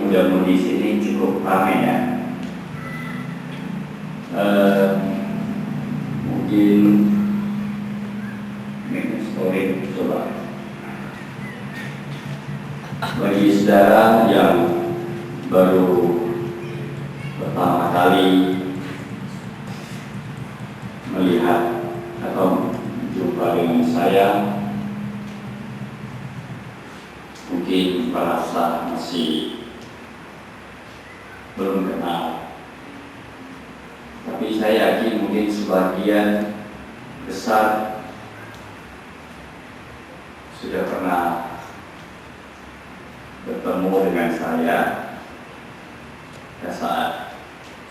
mudah-mudahan di sini cukup ramai ya. Mungkin story coba bagi saudara yang baru pertama kali melihat atau jumpa dengan saya, mungkin merasa masih belum kenal. Tapi saya yakin mungkin sebagian besar sudah pernah bertemu dengan saya pada saat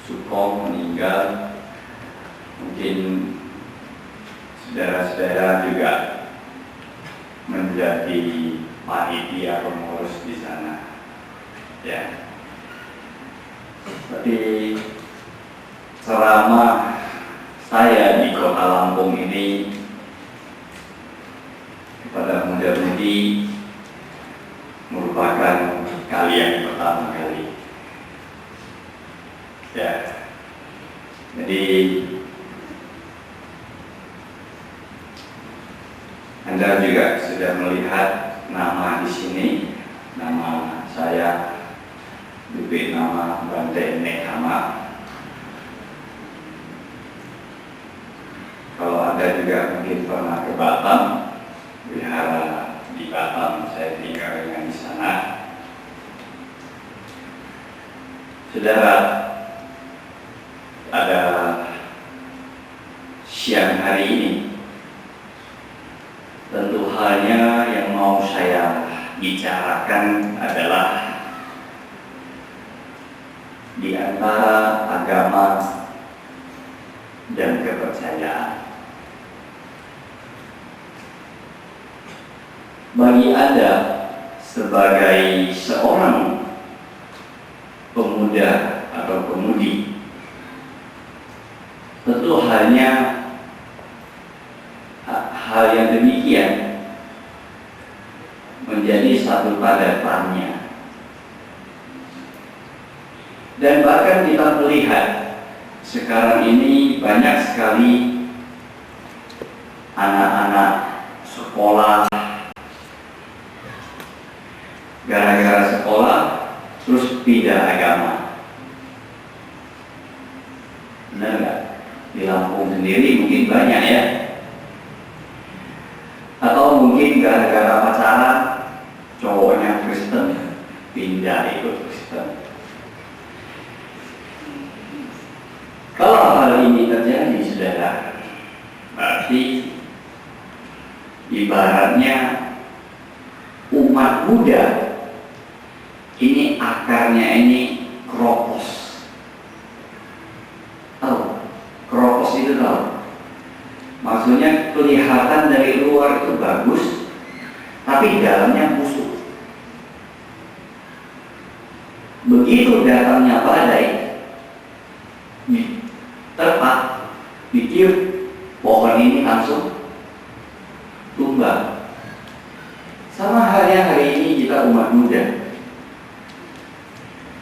Sukom meninggal. Mungkin saudara-saudara juga menjadi panitia pengurus di sana, ya. Tapi selama saya di Kota Lampung ini, kepada muda-mudi merupakan kali yang pertama kali, ya. Jadi Anda juga sudah melihat nama di sini, nama saya, diberi nama Bante Nekama. Kalau Anda juga mungkin pernah ke Batam, wihara di Batam, saya tinggal dengan di sana. Saudara, pada siang hari ini, tentu halnya yang mau saya bicarakan adalah di antara agama dan kepercayaan. Bagi Anda sebagai seorang pemuda atau pemudi, tentu hanya hal yang demikian menjadi satu tanda-tanya. Dan bahkan kita melihat sekarang ini banyak sekali anak-anak sekolah, gara-gara sekolah terus pindah agama. Benar nggak? Di Lampung sendiri mungkin banyak ya. Atau mungkin gara-gara pacaran, cowoknya Kristen, pindah ikut Kristen. Kalau hal ini terjadi, saudara, berarti ibaratnya umat Buddha ini akarnya ini keropos. Tahu? Keropos itu tahu? Maksudnya kelihatan dari luar itu bagus, tapi dalamnya busuk. Begitu datangnya badai, terpak, ditiup, pohon ini langsung tumbang. Sama halnya hari ini kita umat Buddha.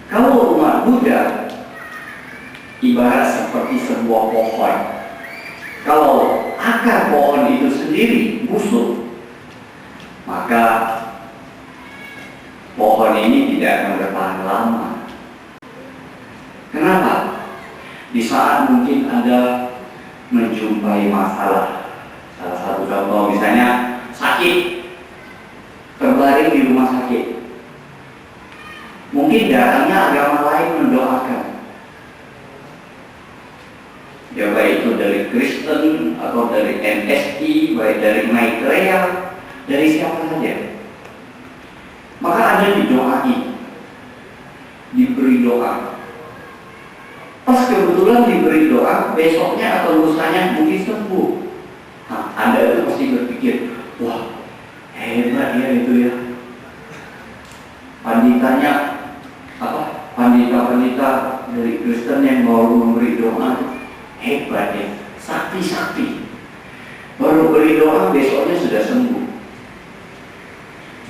Kalau umat Buddha ibarat seperti sebuah pohon. Kalau akar pohon itu sendiri busuk, maka pohon ini tidak akan bertahan lama. Kenapa? Di saat mungkin Anda menjumpai masalah, salah satu contoh misalnya sakit, terbaring di rumah sakit, mungkin datangnya agama lain mendoakan, ya baik itu dari Kristen atau dari MSI, baik dari Maitreya, dari siapa saja. Maka Anda didoai, diberi doa. Pas kebetulan diberi doa, besoknya atau lusanya mungkin sembuh. Nah, Anda itu pasti berpikir, wah hebat ya itu ya. Panditanya apa? Pandita-pandita dari Kristen yang baru memberi doa, hebat ya, sakti-sakti. Baru beri doa, besoknya sudah sembuh.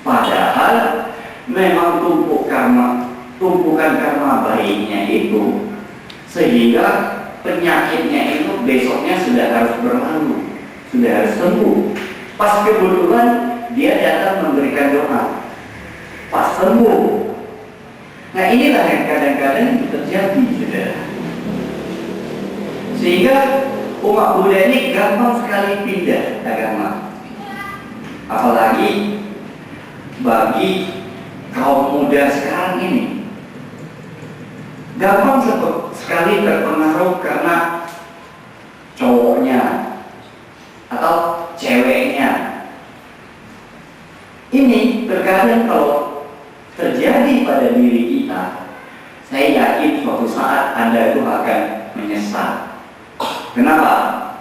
Padahal memang tumpuk karma tumpukan karma baiknya itu, sehingga penyakitnya itu besoknya sudah harus berlalu, sudah harus sembuh. Pas kebetulan dia datang memberikan doa, pas sembuh. Nah inilah yang kadang-kadang terjadi, saudara. Sehingga umat Buddha ini gampang sekali pindah agama. Apalagi bagi kaum muda sekarang ini, gampang sekali terpengaruh karena cowoknya atau ceweknya. Ini terkadang kalau terjadi pada diri kita, saya yakin suatu saat Anda itu akan menyesal. Kenapa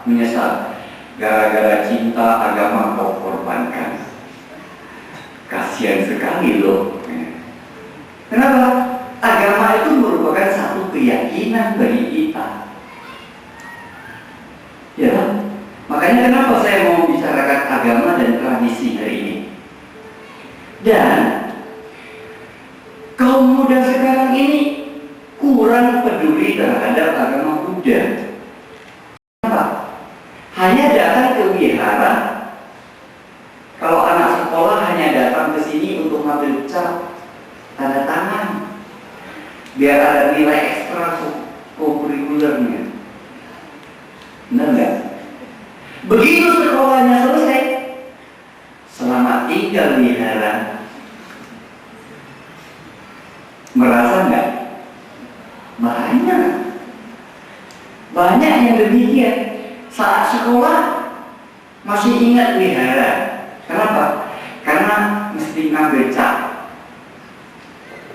menyesal? Gara-gara cinta agama kau korbankan. Kasihan sekali loh. Kenapa? Agama itu merupakan satu keyakinan bagi kita. Ya, makanya kenapa saya mau bicarakan agama dan tradisi hari ini. Dan kaum muda sekarang ini kurang peduli terhadap agama Buddha. Kenapa? Hanya datang ke wihara. Kalau anak sekolah hanya datang ke sini untuk ngambil cap, tanda tangan, biar ada nilai ekstra kurikulernya. Benar nggak? Begitu sekolahnya selesai, selamat tinggal wihara. Merasa nggak? Banyak yang demikian. Saat sekolah masih ingat wihara. Kenapa? Karena mesti ngambil cap.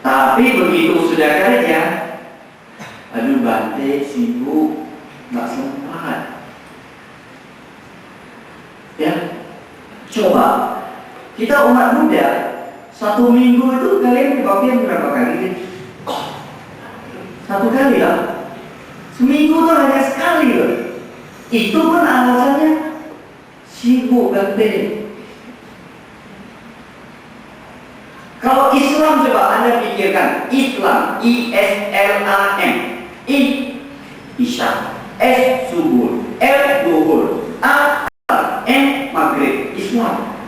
Tapi begitu sudah kerja, aduh Bante sibuk, nggak sempat. Ya, coba kita umat Buddha, 1 minggu itu kalian kebaktian berapa kali? 1 kali lah. Seminggu tuh hanya sekali loh. Itu pun alasannya sibuk Bante. Kalau Islam coba Anda pikirkan, Islam, I-S-L-A-M, I Isya, S subuh, L duhur, A M maghrib. Islam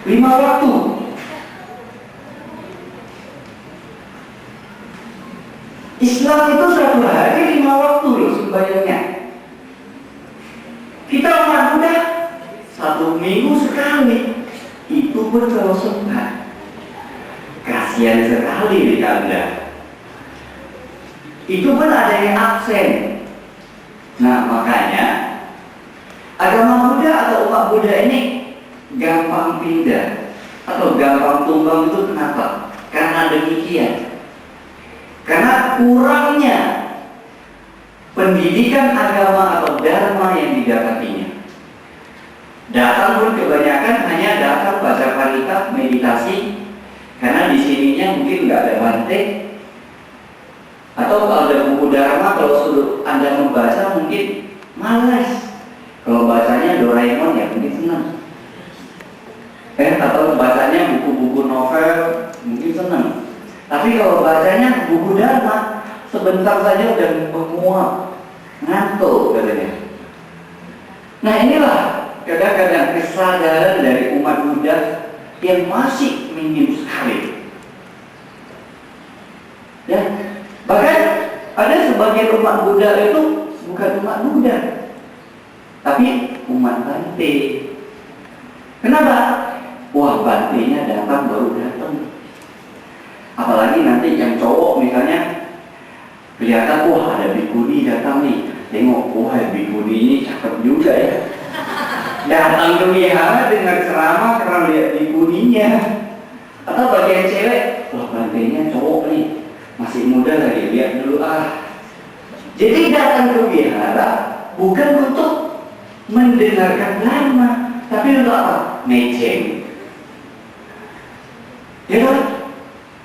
5 waktu. Islam itu 1 hari 5 waktu loh sembahyangnya. Kita umat Buddha 1 minggu sekali. Itu pun kalau sempat. Kasihan sekali di Anda. Itu pun ada yang absen. Nah makanya agama Buddha atau umat Buddha ini gampang pindah atau gampang tumbang itu kenapa? Karena demikian. Karena kurangnya pendidikan agama atau dharma yang didapatinya. Datang pun kebanyakan hanya datang baca parita, meditasi. Karena di sininya mungkin nggak ada Bante. Atau kalau ada buku dharma, kalau suruh Anda membaca mungkin malas. Kalau bacanya Doraemon ya mungkin senang. Atau bacanya buku-buku novel mungkin senang. Tapi kalau bacanya buku dharma, sebentar saja udah menguap, ngantuk katanya. Nah inilah kadang-kadang kesadaran dari umat Buddha yang masih minim sekali. Ya, bahkan ada sebagian umat Buddha itu bukan umat Buddha, tapi umat Bante. Kenapa? Wah, Bantenya datang baru datang. Apalagi nanti yang cowok misalnya kelihatan, wah ada bikuni datang nih. Tengok, wah bikuni ini cakep juga ya. Datang ke wihara dengan ceramah karena lihat bikuninya. Atau bagian cewek, wah Bantenya cowok nih, masih muda lagi, lihat dulu ah. Jadi datang ke wihara bukan untuk mendengarkan dharma, tapi untuk apa? Mejeng. Ya kan?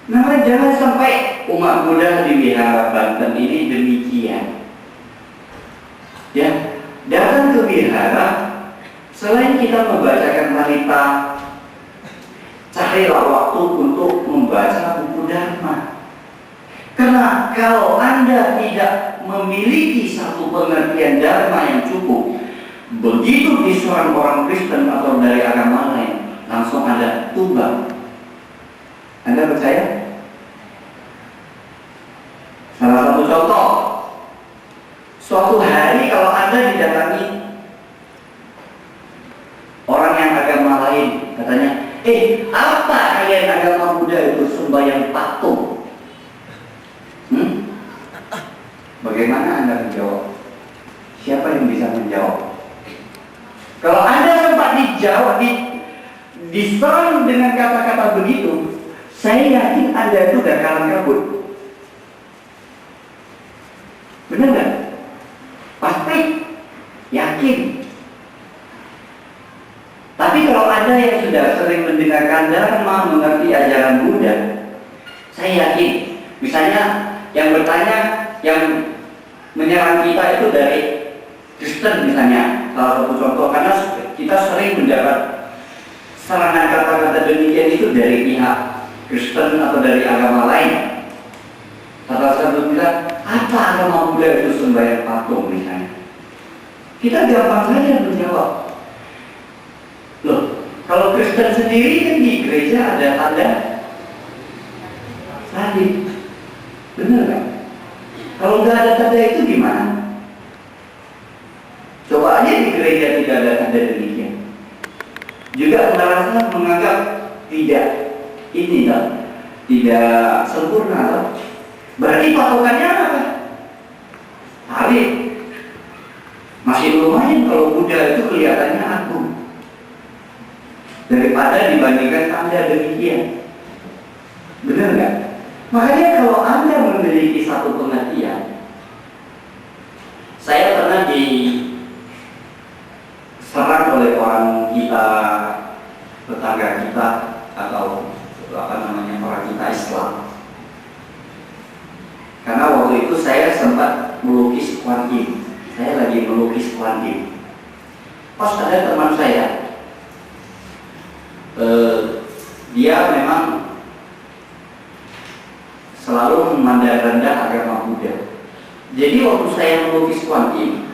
Nah, jangan sampai umat Buddha di wihara Banten ini demikian. Ya, datang ke wihara, selain kita membacakan parita, carilah waktu untuk membaca buku Dharma. Karena kalau Anda tidak memiliki satu pengertian Dharma yang cukup, begitu diserang orang Kristen atau dari agama lain, langsung Anda tumbang. Anda percaya? Salah satu contoh, suatu hari kalau Anda didatangi orang yang agama lain, katanya, apa kalian agama Buddha itu sembahyang patung? Bagaimana Anda menjawab? Siapa yang bisa menjawab? Kalau Anda sempat dijawab, diserang dengan kata-kata begitu, saya yakin Anda itu gak kalang kabut. Benar gak? Pasti yakin. Tapi kalau ada yang sudah sering mendengarkan Dharma, mengerti ajaran Buddha, saya yakin, misalnya yang bertanya, yang menyerang kita itu dari Kristen misalnya, salah satu contoh, karena kita sering mendapat serangan kata-kata demikian itu dari pihak Kristen atau dari agama lain. Salah satu bilang, apa agama Buddha itu sembahyang patung misalnya. Kita gampang saja menjawab. Loh, kalau Kristen sendiri kan di gereja ada tanda salib. Benar kan? Kalau nggak ada tanda itu gimana? Coba aja di gereja tidak ada tanda demikian. Juga merasa menganggap tidak ini loh, tidak sempurna loh. Berarti patokannya apa? Salib. Masih lumayan kalau Buddha itu kelihatannya agung daripada dibandingkan tanda demikian. Benar nggak? Makanya kalau Anda memiliki satu pengertian, saya pernah diserang oleh orang kita, tetangga kita, atau orang kita Islam. Karena waktu itu saya sempat melukis Kuan Yin. Saya lagi melukis Kuan Yin. Pas ada teman saya, dia memang selalu memandang rendah agama Buddha. Jadi waktu saya melukis Kuan Yin,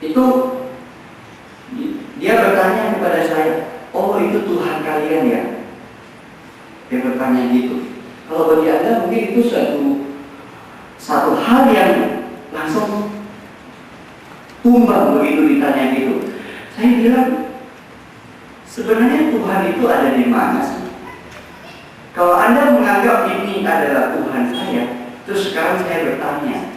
itu dia bertanya kepada saya, oh itu Tuhan kalian ya? Dia bertanya gitu. Kalau bagi Anda mungkin itu satu hal yang langsung tumbang begitu ditanya gitu. Saya bilang, sebenarnya Tuhan itu ada di mana sih? Kalau Anda menganggap ini adalah Tuhan saya, terus sekarang saya bertanya,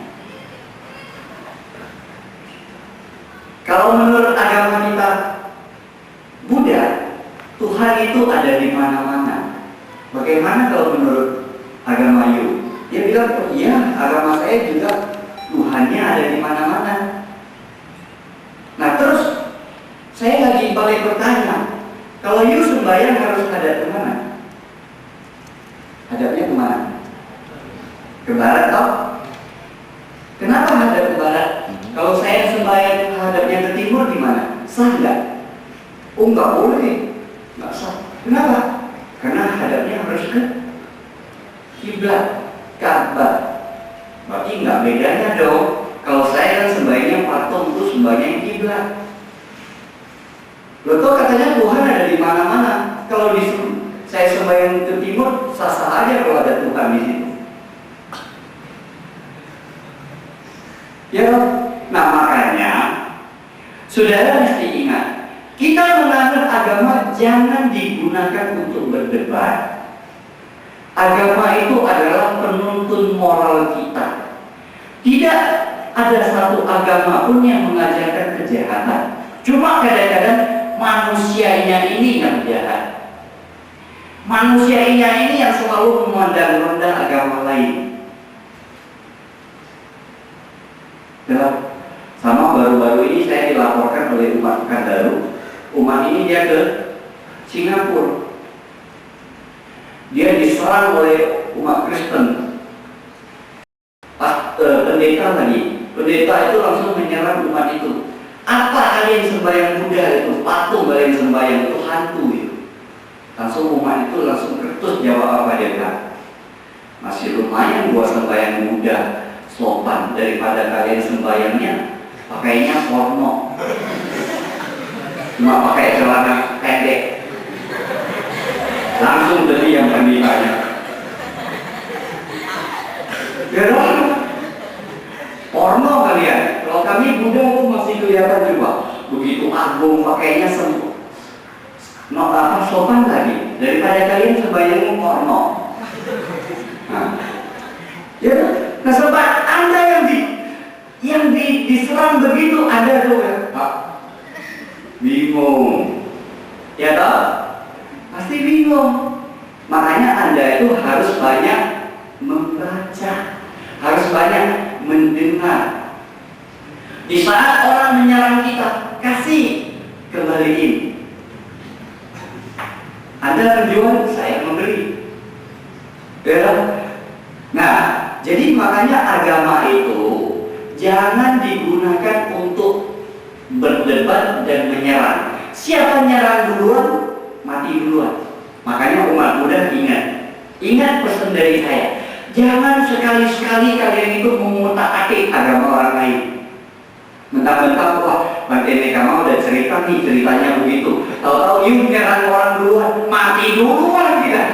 kalau menurut agama kita Buddha, Tuhan itu ada di mana-mana. Bagaimana kalau menurut agama Yu? Dia bilang, oh iya, agama saya juga Tuhannya ada di mana-mana. Nah terus saya lagi balik bertanya, kalau Yu sembahyang harus hadap kemana? Hadapnya kemana? Ke barat toh? Kenapa hadap ke barat? Kalau saya sembahyang hadapnya ke timur gimana? Sah nggak? Oh nggak boleh, nggak sah. Kenapa? Karena hadapnya harus ke kiblat, Ka'bah. Berarti nggak bedanya dong. Kalau saya kan sembahyangnya patung, terus sembahyang kiblat. Loh kok katanya Tuhan ada di mana-mana. Kalau saya sembahyang ke timur, sah-sah aja kalau ada Tuhan di situ. Ya, nah makanya saudara mesti ingat, kita menganut agama jangan digunakan untuk berdebat. Agama itu adalah penuntun moral kita. Tidak ada satu agama pun yang mengajarkan kejahatan. Cuma kadang-kadang manusianya ini yang jahat. Manusianya ini yang selalu memandang rendah agama lain. Sama baru-baru ini saya dilaporkan oleh umat Kandaru. Umat ini dia ke Singapura. Dia diserang oleh umat Kristen. Pendeta lagi. Pendeta itu langsung menyerang umat itu. Apa kalian sembahyang Buddha itu? Patung kalian sembahyang itu hantu itu. Langsung umat itu langsung Terus jawab apa dia bilang? Masih lumayan gua sembahyang mudah, sopan, daripada kalian sembahyangnya pakainya porno, cuma pakai celana pendek. Langsung jadi yang ditanya. Ya porno kalian. Kalau kami Buddha itu masih kelihatan juga begitu agung, pakainya sopan lagi daripada kalian sembahyang porno. Nah sobat, Anda yang diserang begitu ada tuh ya, bingung, ya toh? Pasti bingung. Makanya Anda itu harus banyak membaca, harus banyak mendengar. Di saat orang menyerang kita, kasih kembaliin. Anda menjual, saya membeli. Ya. Nah, jadi makanya agama itu jangan digunakan untuk berdebat dan menyerang. Siapa nyerang duluan, mati duluan. Makanya umat Buddha ingat pesan dari saya. Jangan sekali-sekali kalian itu mengutak-atik agama orang lain. Mentang-mentang wah, Bante Nekama udah cerita nih ceritanya begitu. Tahu-tahu you nyerang orang duluan, mati duluan kita.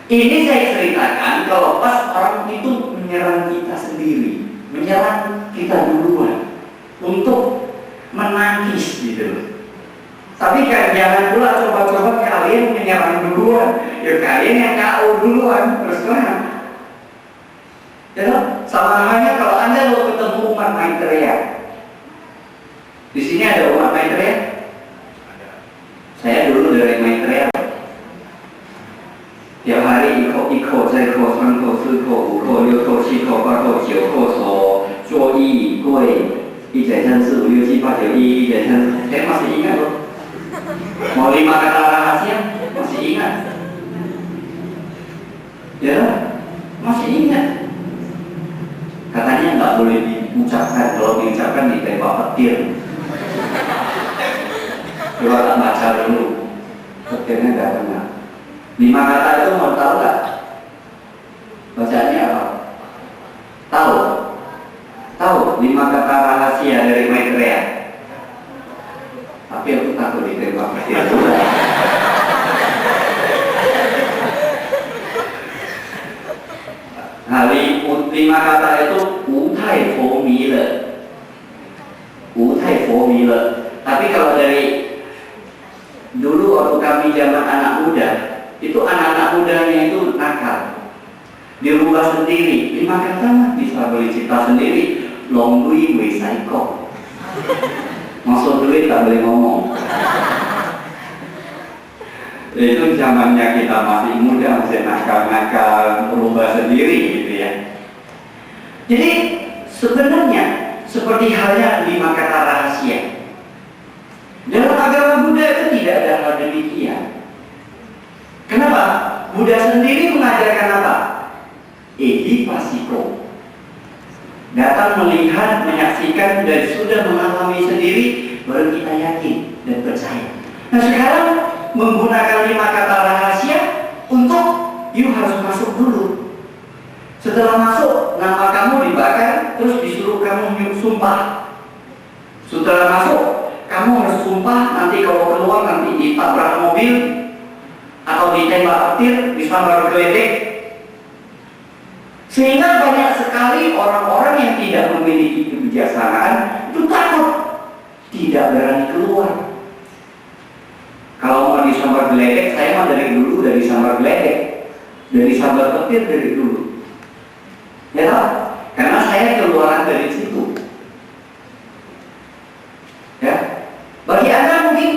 Ini saya ceritakan kalau pas orang itu menyerang kita sendiri, menyerang kita duluan untuk menangkis gitu. Tapi kan jangan pula coba-coba kalian menyerang duluan, ya kalian yang KO duluan terus terang. Ya, sama halnya kalau Anda mau ketemu umat Maitreya. Di sini ada umat Maitreya? Saya dulu dari Maitreya. Tiap hari iko, zaiko, sanko, suko, uko, yuko, shiko, bako, jioko, so, zuo-yi, gui, 1、2、3、4、5、6、7、8、9、10、11、12、13. Saya masih ingat loh. Mau 5 kata rahasia masih ingat. Ya, masih ingat. Katanya nggak boleh diucapkan, kalau diucapkan ditembak petir. Coba tak baca dulu, petirnya nggak kena. 5 kata itu mau tahu nggak? Bacanya apa? Tahu? Tahu 5 kata rahasia dari Maitreya. Tapi aku takut ditembak petir juga. Nah, 5 kata itu Wutai Fo Mi Le. Wutai Fo Mi Le. Tapi kalau dari dulu waktu kami zaman anak muda, itu anak-anak mudanya itu nakal, dirubah sendiri. 5 kata bisa beli cipta sendiri. Long Dui Wei Sai Ko. Masuk duit tak boleh ngomong. Itu zamannya kita masih muda, masih nakal-nakal, berubah sendiri gitu ya. Jadi sebenarnya seperti halnya 5 kata rahasia. Dalam agama Buddha itu tidak ada hal demikian. Kenapa? Buddha sendiri mengajarkan apa? Ehipasiko. Datang melihat, menyaksikan, dan sudah mengalami sendiri, baru kita yakin dan percaya. Nah sekarang menggunakan 5 kata rahasia untuk you harus masuk dulu. Setelah masuk, nama kamu dibakar, terus disuruh kamu sumpah. Setelah masuk, kamu harus sumpah, nanti kalau keluar nanti ditabrak mobil atau ditembak petir, disambar geledek. Sehingga banyak sekali orang-orang yang tidak memiliki kebijaksanaan itu takut, tidak berani keluar. Kalau mau disambar geledek, saya mah dari dulu dari sambar geledek, dari sambar petir dari dulu. Ya toh? Karena saya keluaran dari situ. Ya, bagi Anda mungkin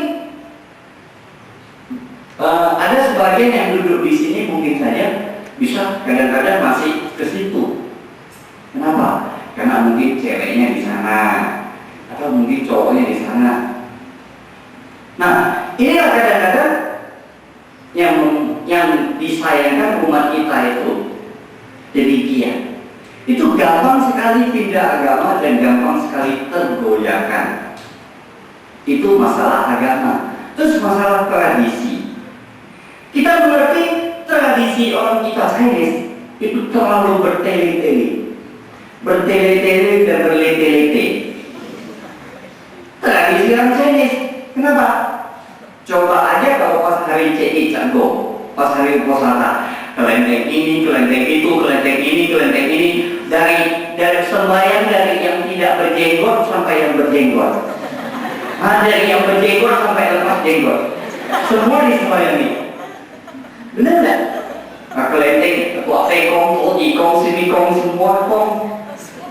ada sebagian yang duduk di sini mungkin saja bisa kadang-kadang masih ke situ. Kenapa? Karena mungkin ceweknya di sana atau mungkin cowoknya di sana. Nah, inilah kadang-kadang yang disayangkan umat kita itu demikian. Itu gampang sekali pindah agama dan gampang sekali tergoyahkan. Itu masalah agama. Terus masalah tradisi. Kita mengerti tradisi orang kita Chinese itu terlalu bertele-tele dan berlete-lete. Tradisi orang Chinese, kenapa? Coba aja kalau pas hari Cik Canggo, pas hari puasa, kelenteng ini, kelenteng itu, kelenteng ini, kelenteng ini, dari sembahyang dari yang tidak berjenggot sampai yang berjenggot, dari yang berjenggot sampai lepas jenggot, semua disembayangi. Benar nggak? Nah, kelenteng, ketua pekong, ikong, simikong, semua kong,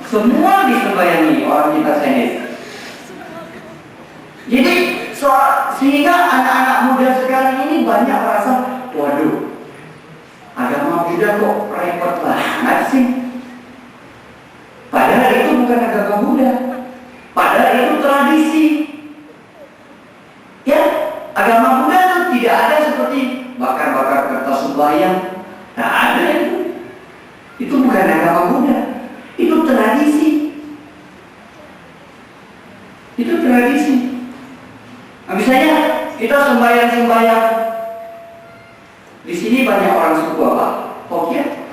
semua disembayangi orang kita Chinese. Jadi sehingga anak-anak muda sekarang ini banyak merasa, waduh, agama Buddha kok repot banget sih. Padahal itu bukan agama Buddha, padahal itu tradisi. Ya, agama Buddha itu tidak ada seperti bakar-bakar kertas sembahyang. Nah, ada itu. Itu bukan agama Buddha, itu tradisi. Itu tradisi. Nah, misalnya kita sembahyang. Di sini banyak orang suku apa? Hokkien.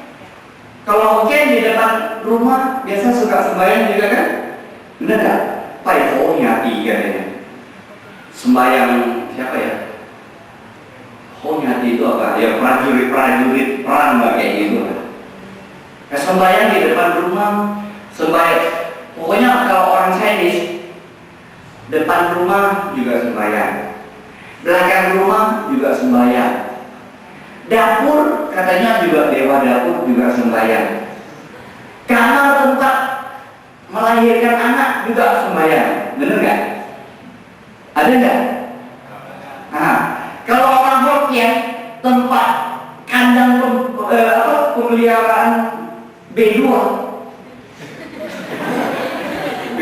Kalau Hokkien di depan rumah biasa suka sembahyang juga kan? Benar nggak? Pai Ho Nyati katanya. Sembahyang siapa ya? Ho Nyati itu apa? Ya prajurit perang kayak gitu. Nah, sembahyang di depan rumah, sembahyang. Pokoknya kalau orang Chinese, depan rumah juga sembahyang, belakang rumah juga sembahyang, dapur katanya juga dewa dapur juga sembahyang, kamar tempat melahirkan anak juga sembahyang. Bener nggak? Ada nggak? Nah, kalau orang Hokkien tempat kandang pemeliharaan B2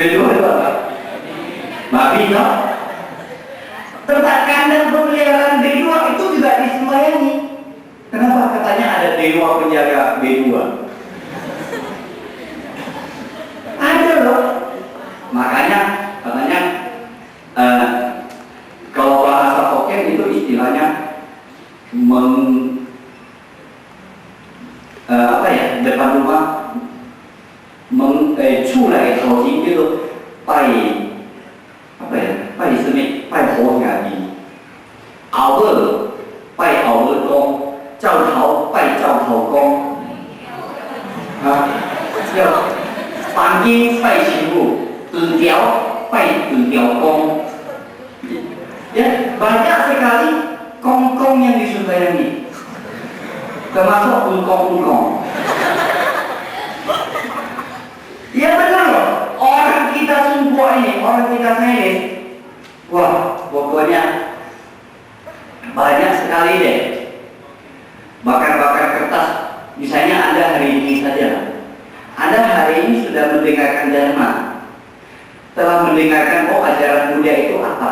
itu apa? Babi no? Tempat kandang pemeliharaan B2 itu juga disembayangi. Kenapa? Katanya ada dewa penjaga B2. Ada loh. Makanya katanya kalau bahasa Hokkien itu istilahnya depan rumah culai tauhid itu pai seni pai Ho Nyati, awal pai awal gong, Zhao Tao pai Zhao Tao gong, Fan Yin pai Xin Wu, Zi Diao pai Zi Diao gong. Ya, banyak sekali kong-kong yang disembayangi, termasuk ungkong-ungkong. Ya benar loh, orang kita semua ini, orang kita Chinese, wah pokoknya banyak sekali deh bakar-bakar kertas. Misalnya Anda hari ini saja, Anda hari ini sudah mendengarkan dharma, telah mendengarkan ajaran Buddha itu apa.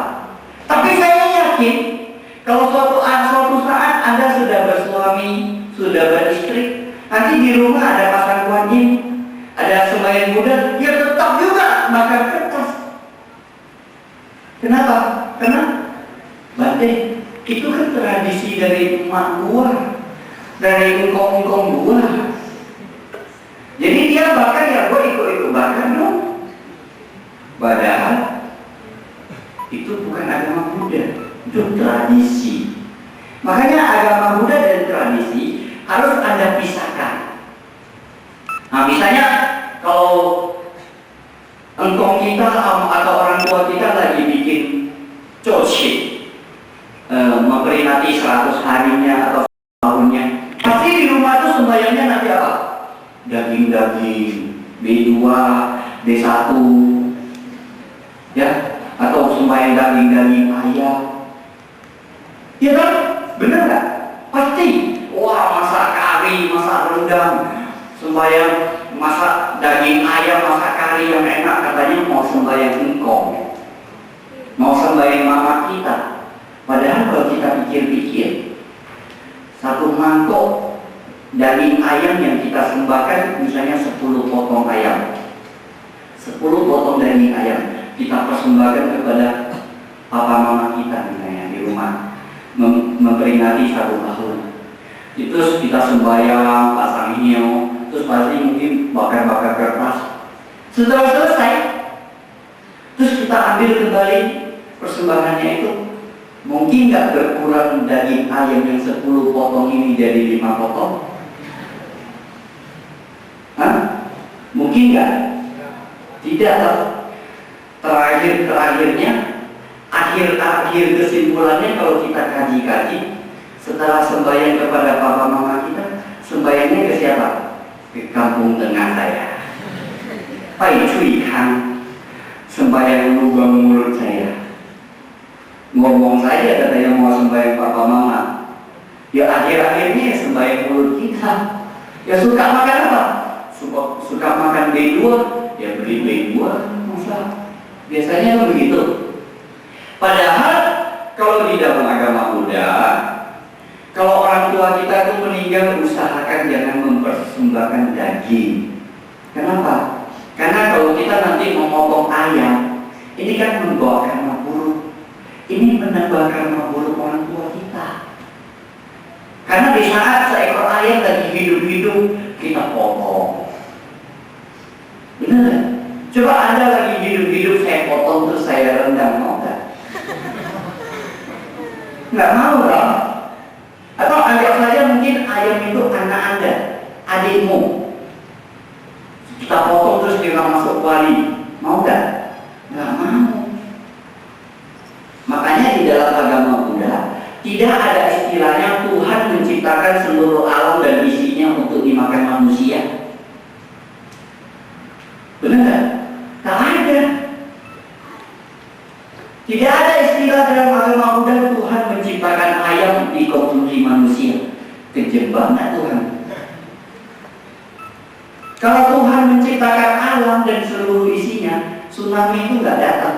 Tapi saya yakin kalau suatu saat Anda sudah bersuami, sudah beristri, nanti di rumah ada pasang Kuan Yin, ada sembahyang Buddha, ya tetap juga bakar kertas. Kenapa? Karena Bante, itu kan tradisi dari emak gua, dari engkong-engkong gua. Jadi dia bakar, ya gua ikut-ikut bakar dong. Padahal itu bukan agama Buddha, itu tradisi. Makanya agama Buddha dan tradisi harus Anda pisahkan. Nah, misalnya kalau engkong kita atau orang tua kita lagi bikin coci, memperingati 100 harinya atau tahunnya, pasti di rumah itu sembahyangnya nanti apa? Daging-daging, B2, D1, ya, atau sembahyang daging-daging ayam. Ya kan? Bener nggak? Pasti. Wah, masak kari, masak rendang, sembahyang masak daging ayam, masak kari yang enak, katanya mau sembahyang engkong, mau sembahyang mama kita. Padahal kalau kita pikir-pikir, satu mangkok daging ayam yang kita sembahkan, misalnya 10 potong ayam, 10 potong daging ayam kita persembahkan kepada papa mama kita misalnya di rumah, memberi memperingati 1 tahun. Terus kita sembahyang, pasang hiu, terus pasti mungkin bakar-bakar kertas. Setelah selesai, terus kita ambil kembali persembahannya itu. Mungkin nggak berkurang daging ayam yang 10 potong ini jadi 5 potong? Hah? Mungkin nggak? Tidak. Terakhirnya, akhir kesimpulannya kalau kita kaji-kaji, setelah sembahyang kepada papa mama kita, sembahyangnya ke siapa? Ke kampung tengah saya. Pai Cui Kang, sembahyang lubang mulut saya. Ngomong saja katanya mau sembahyang papa mama. Ya akhir-akhirnya sembahyang mulut kita. Ya suka makan apa? Suka makan B2, ya beli B2. Masa? Biasanya kan begitu. Padahal kalau di dalam agama Buddha, kalau orang tua kita itu meninggal, usahakan jangan mempersembahkan daging. Kenapa? Karena kalau kita nanti memotong ayam, ini kan membawa karma buruk. Ini menambah karma buruk orang tua kita. Karena di saat seekor ayam lagi hidup-hidup, kita potong. Benar? Coba Anda lagi hidup-hidup, saya potong terus saya rendam, mau nggak? Nggak mau dong. Atau anggap saja mungkin ayam itu anak Anda, adikmu. Kita potong terus kita masuk kuali, mau nggak? Nggak mau. Makanya di dalam agama Buddha tidak ada istilahnya Tuhan menciptakan seluruh alam dan isinya untuk dimakan manusia. Benar? Tak ada. Tidak ada istilah dalam agama Buddha Tuhan menciptakan ayam dikonsumsi manusia. Kejam banget Tuhan. Kalau Tuhan menciptakan alam dan seluruh isinya, tsunami itu nggak datang.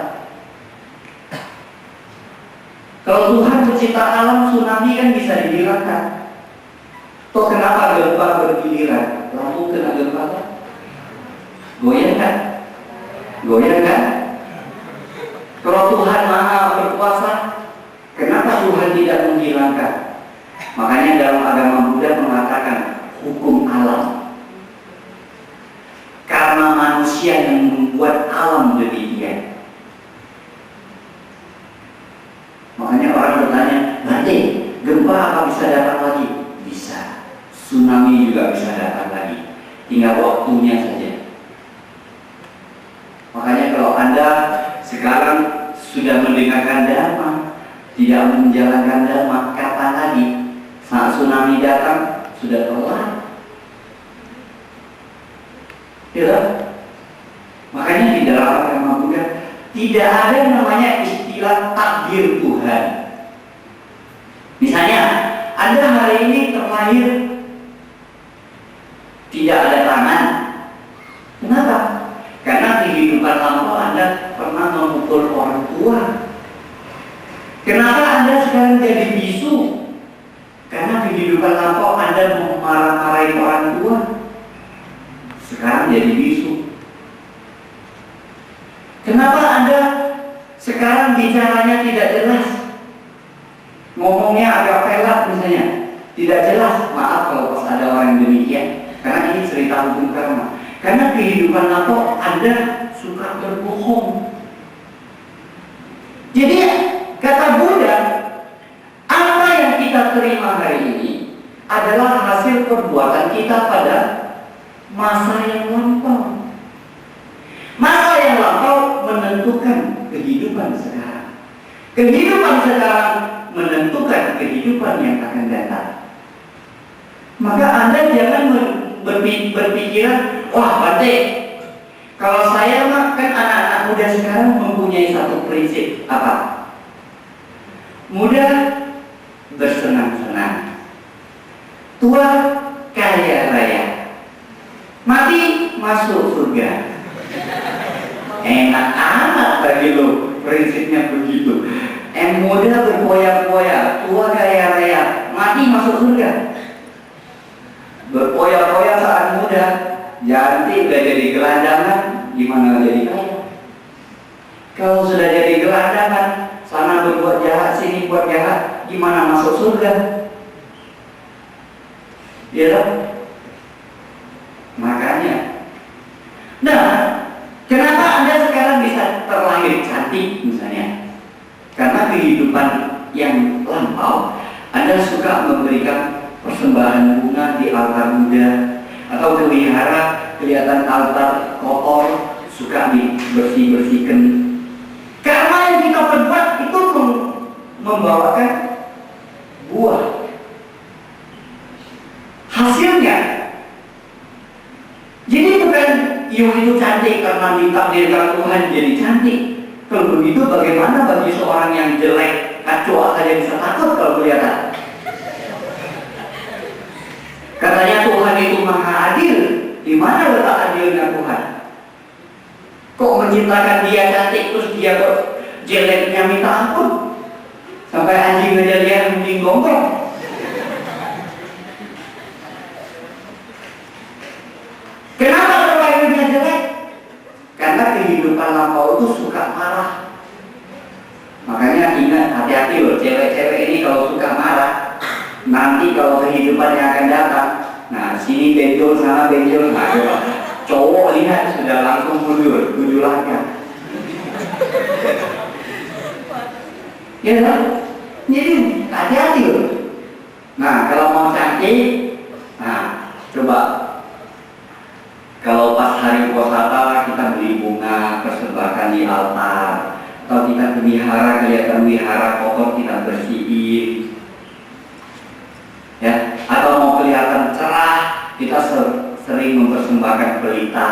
Kalau Tuhan mencipta alam, tsunami kan bisa dihilangkan. Toh kenapa gempa bergiliran? Lalu kena gempa kan? Goyang kan? Goyang kan? Kalau Tuhan Maha berkuasa, kenapa Tuhan tidak menghilangkan? Makanya dalam agama Buddha mengatakan hukum alam. Karena manusia yang membuat alam demikian. Makanya orang bertanya, nanti gempa apa bisa datang lagi? Bisa. Tsunami juga bisa datang lagi. Tinggal waktunya saja. Makanya kalau Anda sekarang sudah mendengarkan dharma, tidak menjalankan dharma, kapan lagi? Saat tsunami datang, sudah kelar. Ya. Makanya di dalam agama Buddha tidak ada namanya istilah takdir Tuhan. Misalnya, Anda hari ini terlahir tidak ada tangan. Kenapa? Karena kehidupan lampau Anda pernah memukul orang tua. Kenapa Anda sekarang jadi bisu? Karena kehidupan lampau Anda memarah-marahi orang tua. Sekarang jadi bisu. Kenapa Anda sekarang bicaranya tidak jelas? Ngomongnya agak pelat misalnya. Tidak jelas. Maaf kalau pas ada orang yang demikian. Karena ini cerita hukum karma. Karena kehidupan lampau Anda suka berbohong. Jadi kata Buddha, apa yang kita terima hari ini adalah hasil perbuatan kita pada masa yang lampau. Masa yang lampau menentukan kehidupan sekarang. Kehidupan sekarang menentukan kehidupan yang akan datang. Maka Anda jangan berpikiran, wah Bante, kalau saya mah kan anak-anak muda sekarang mempunyai satu prinsip apa? Muda bersenang-senang, tua kaya raya, mati masuk surga. Enak amat bagi lo prinsipnya begitu. Muda berpoya-poya, tua kaya raya, mati masuk surga. Berpoya-poya saat muda, nanti udah jadi gelandangan, gimana jadi kaya? Kalau sudah jadi gelandangan, sana sana berbuat jahat, sini buat jahat, gimana masuk surga? Ya kan? Makanya. Nah, kenapa Anda sekarang bisa terlahir cantik misalnya? Karena kehidupan yang lampau, Anda suka memberikan persembahan bunga di altar Buddha, atau ke wihara kelihatan altar kotor, suka dibersih-bersihkan. Karena yang kita perbuat itu membawakan buah. Hasilnya, jadi bukan Yu itu cantik karena ditakdirkan Tuhan jadi cantik. Kalau begitu bagaimana bagi seorang yang jelek, kacau saja bisa takut kalau kelihatan? Katanya Tuhan itu maha adil. Di mana letak adilnya Tuhan? Kok menciptakan dia cantik terus dia kok jeleknya minta ampun? Sampai anjing aja dia mending gonggong. Kenapa terlahirnya jelek? Karena kehidupan lampau itu suka marah. Makanya ingat, hati-hati loh, cewek-cewek ini kalau suka marah, nanti kalau kehidupan yang akan datang, nah sini benjol, sana benjol, nah cowok lihat sudah langsung mundur, tujulannya. Ya kan? Jadi hati-hati loh. Nah kalau mau cantik, nah coba kalau pas hari Posata kita beli bunga, persembahkan di altar, atau kita ke wihara, kelihatan wihara kotor kita bersihin, ya, atau mau kelihatan cerah kita sering mempersembahkan pelita.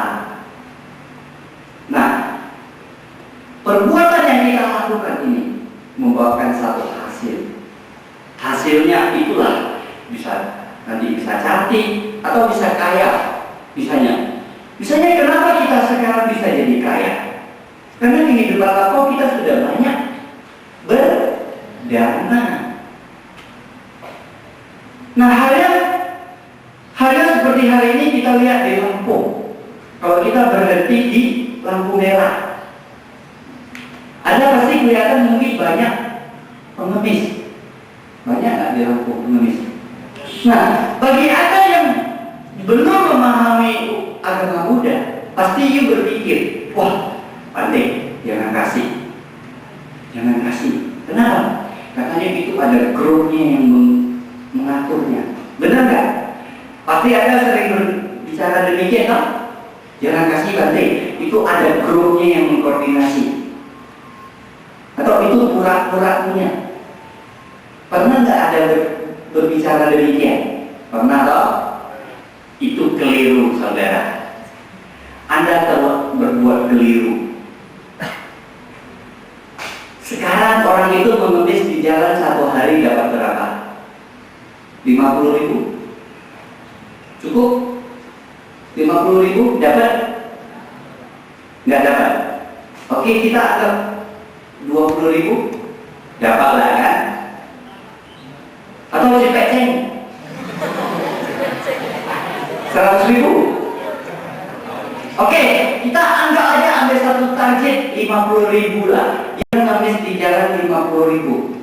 Nah, perbuatan yang kita lakukan ini membawakan satu hasil. Hasilnya itulah nanti bisa cantik atau bisa kaya. Misalnya kenapa kita sekarang bisa jadi kaya? Karena kehidupan lampau kita sudah banyak berdana. Nah, halnya seperti hari ini kita lihat di Lampung. Kalau kita berhenti di lampu merah, ada pasti kelihatan mungkin banyak pengemis. Banyak nggak di Lampung pengemis? Nah, bagi Anda yang belum memahami agama Buddha, pasti you berpikir, wah, pandai, jangan kasih. Kenapa? Katanya itu ada grupnya yang mengaturnya. Benar nggak? Pasti Anda sering berbicara demikian, kan? Jangan kasih pandai. Itu ada grupnya yang mengkoordinasi. Atau itu pura-pura punya. Pernah nggak ada berbicara demikian? Pernah toh? Itu keliru, saudara. Anda telah berbuat keliru. Sekarang orang itu mengemis di jalan satu hari dapat berapa? 50.000? Cukup? 50.000 dapat? Nggak dapat? Oke, kita anggap 20.000 dapat lah kan? Atau cepet-cepet 100.000. Oke, kita anggap aja ambil satu target 50.000 lah. Dia ngamis di jalan 50.000.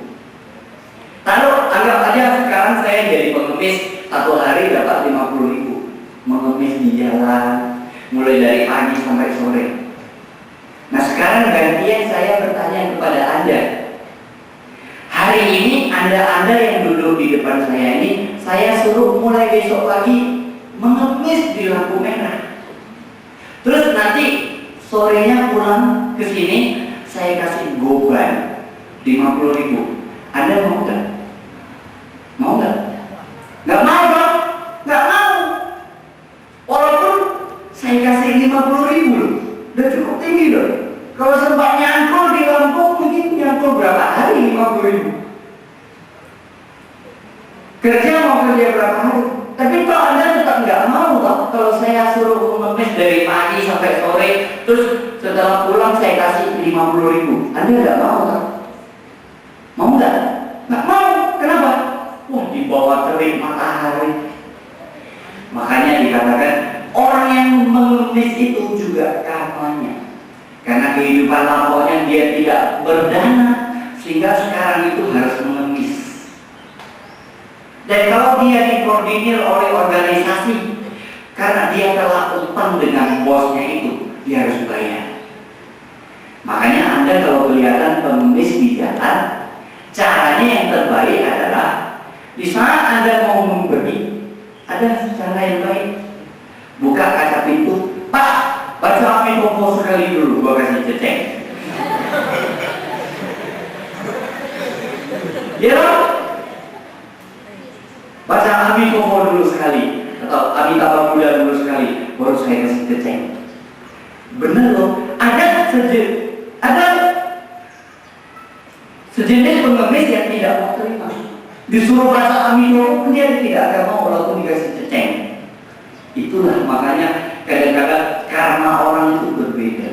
Lalu anggap aja sekarang saya jadi pengemis, satu hari dapat 50.000. Mengemis di jalan, mulai dari pagi sampai sore. Nah sekarang gantian saya bertanya kepada Anda. Hari ini Anda yang duduk di depan saya ini, saya suruh mulai besok pagi mengemis di lampu merah. Terus nanti sorenya pulang ke sini, saya kasih goban 50.000. Anda mau nggak? Mau nggak? Nggak mau dong? Nggak mau. Walaupun saya kasih 50.000 loh, udah cukup tinggi loh. Kalau sempat nyangkul di Lampung mungkin nyangkul berapa hari 50.000. Kerja mau kerja berapa hari? Tapi kalau Anda tetap nggak mau toh, kalau saya suruh mengemis dari pagi sampai sore, terus setelah pulang saya kasih 50.000, Anda nggak mau toh? Mau nggak? Nggak mau. Kenapa? Wah, di bawah terik matahari. Makanya dikatakan orang yang mengemis itu juga karmanya. Karena kehidupan lampaunya dia tidak berdana, sehingga sekarang itu harus mengemis. Dan kalau dia dikoordinir oleh organisasi, karena dia telah utang dengan bosnya itu, dia harus bayar. Makanya Anda kalau kelihatan pengemis di jalan, caranya yang terbaik adalah di saat Anda mau memberi, ada cara yang baik. Buka kaca pintu, Pak, baca Amin Kopo sekali dulu, gua kasih ceceng. Ya, baca Amin Kopo dulu sekali, atau Amin Tapa Muda dulu sekali, baru saya kasih ceceng. Bener loh, ada sejenis pengemis yang tidak mau terima. Disuruh baca Amin Kopo, dia tidak akan mau walaupun dikasih ceceng. Itulah makanya kadang-kadang karena orang itu berbeda.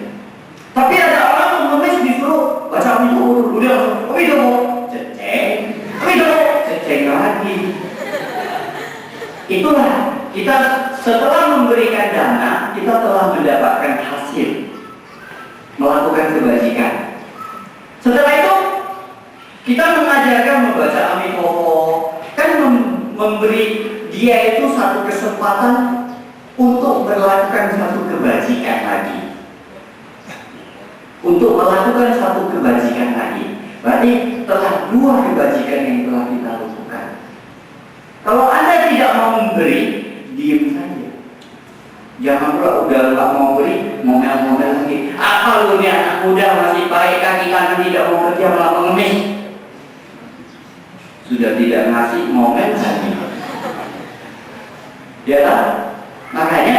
Tapi ada orang pengemis disuruh baca Amin Kopo, udah Amin Kopo, ceceng, Amin Kopo, ceceng lagi. Itulah kita setelah memberikan dana, kita telah mendapatkan hasil melakukan kebajikan. Setelah itu kita mengajarkan membaca Amin Kopo, kan memberi dia itu satu kesempatan untuk melakukan satu kebajikan lagi. Untuk melakukan satu kebajikan lagi, berarti telah dua kebajikan yang telah kita lakukan. Kalau Anda tidak mau memberi, diam saja. Jangan pula udah nggak mau beri, ngomel-ngomel lagi. Apa lu nih anak muda masih baik kaki kanan tidak mau kerja malah mengemis. Sudah tidak ngasih, ngomel lagi. Ya kan? Makanya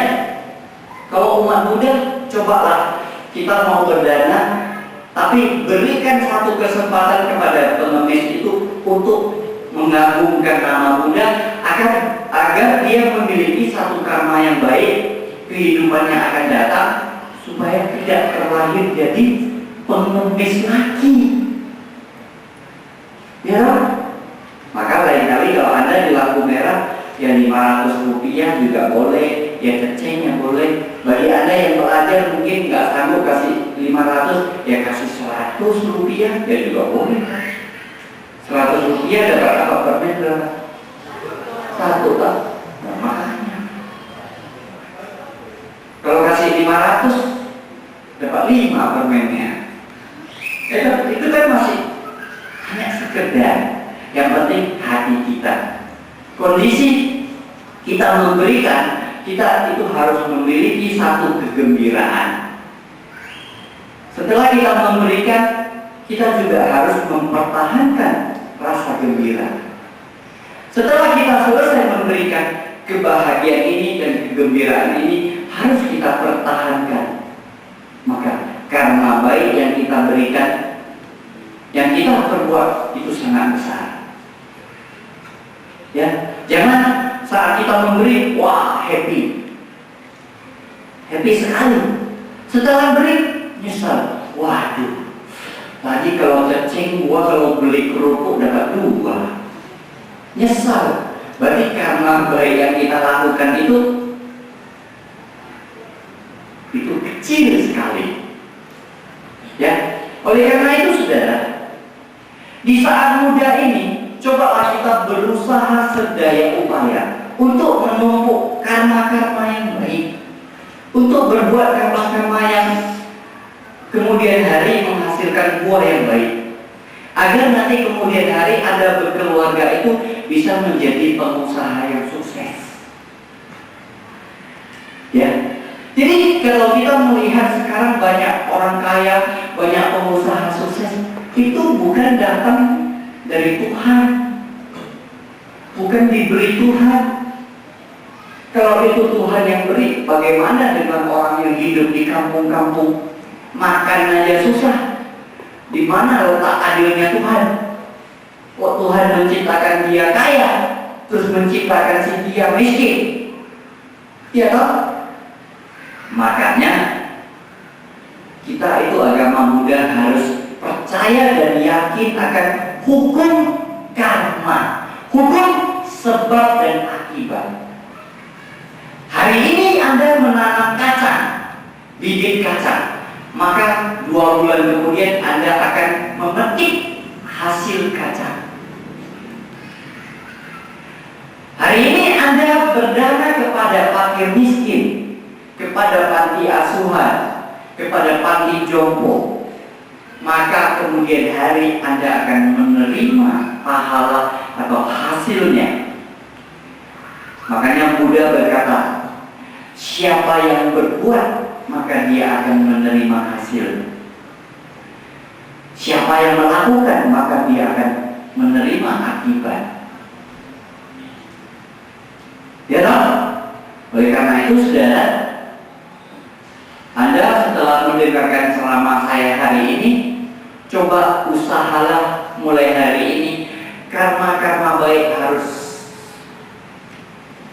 kalau umat Buddha, cobalah kita mau berdana, tapi berikan satu kesempatan kepada pengemis itu untuk mengagungkan nama Buddha agar dia memiliki satu karma yang baik, kehidupan yang akan datang, supaya tidak terlahir jadi pengemis lagi. Ya, maka lain kali kalau Anda di lampu merah, ya 500 rupiah juga boleh, ya cecengnya boleh. Bagi Anda yang belajar mungkin nggak sanggup kasih 500, ya kasih 100 rupiah, ya juga boleh. 100 rupiah dapat apa permen berapa? Satu tak? Nah, makanya kalau kasih 500 dapat 5 permennya. Itu kan masih hanya sekedar. Yang penting hati kita. Kondisi kita memberikan, kita itu harus memiliki satu kegembiraan. Setelah kita memberikan, kita juga harus mempertahankan rasa gembira. Setelah kita selesai memberikan, kebahagiaan ini dan kegembiraan ini harus kita pertahankan. Maka karena baik yang kita berikan, yang kita perbuat itu sangat besar. Ya, jangan saat kita memberi, wah happy sekali. Setelah beri, nyesal. Waduh, tadi kalau cacing gua kalau beli kerupuk dapat 2, nyesal. Berarti karena baik yang kita lakukan itu kecil sekali. Ya, oleh karena itu saudara, di saat muda ini, cobalah kita berusaha sedaya upaya untuk menumpuk karma-karma yang baik, untuk berbuat karma-karma yang kemudian hari menghasilkan buah yang baik, agar nanti kemudian hari Anda berkeluarga itu bisa menjadi pengusaha yang sukses. Ya, jadi kalau kita melihat sekarang banyak orang kaya, banyak pengusaha sukses, itu bukan datang dari Tuhan, bukan diberi Tuhan. Kalau itu Tuhan yang beri, bagaimana dengan orang yang hidup di kampung-kampung, makan aja susah? Di mana letak adilnya Tuhan? Kok Tuhan menciptakan dia kaya, terus menciptakan si dia miskin? Ya toh? Makanya kita itu agama Buddha harus percaya dan yakin akan hukum karma, hukum sebab dan akibat. Hari ini Anda menanam kacang, bibit kacang, maka 2 bulan kemudian Anda akan memetik hasil kacang. Hari ini Anda berdana kepada fakir miskin, kepada panti asuhan, kepada panti jompo, maka kemudian hari Anda akan menerima pahala atau hasilnya. Makanya Buddha berkata, siapa yang berbuat, maka dia akan menerima hasil. Siapa yang melakukan, maka dia akan menerima akibat. Ya toh? Oleh karena itu, saudara, Anda setelah mendengarkan selama saya hari ini, coba usahalah mulai hari ini, karma baik harus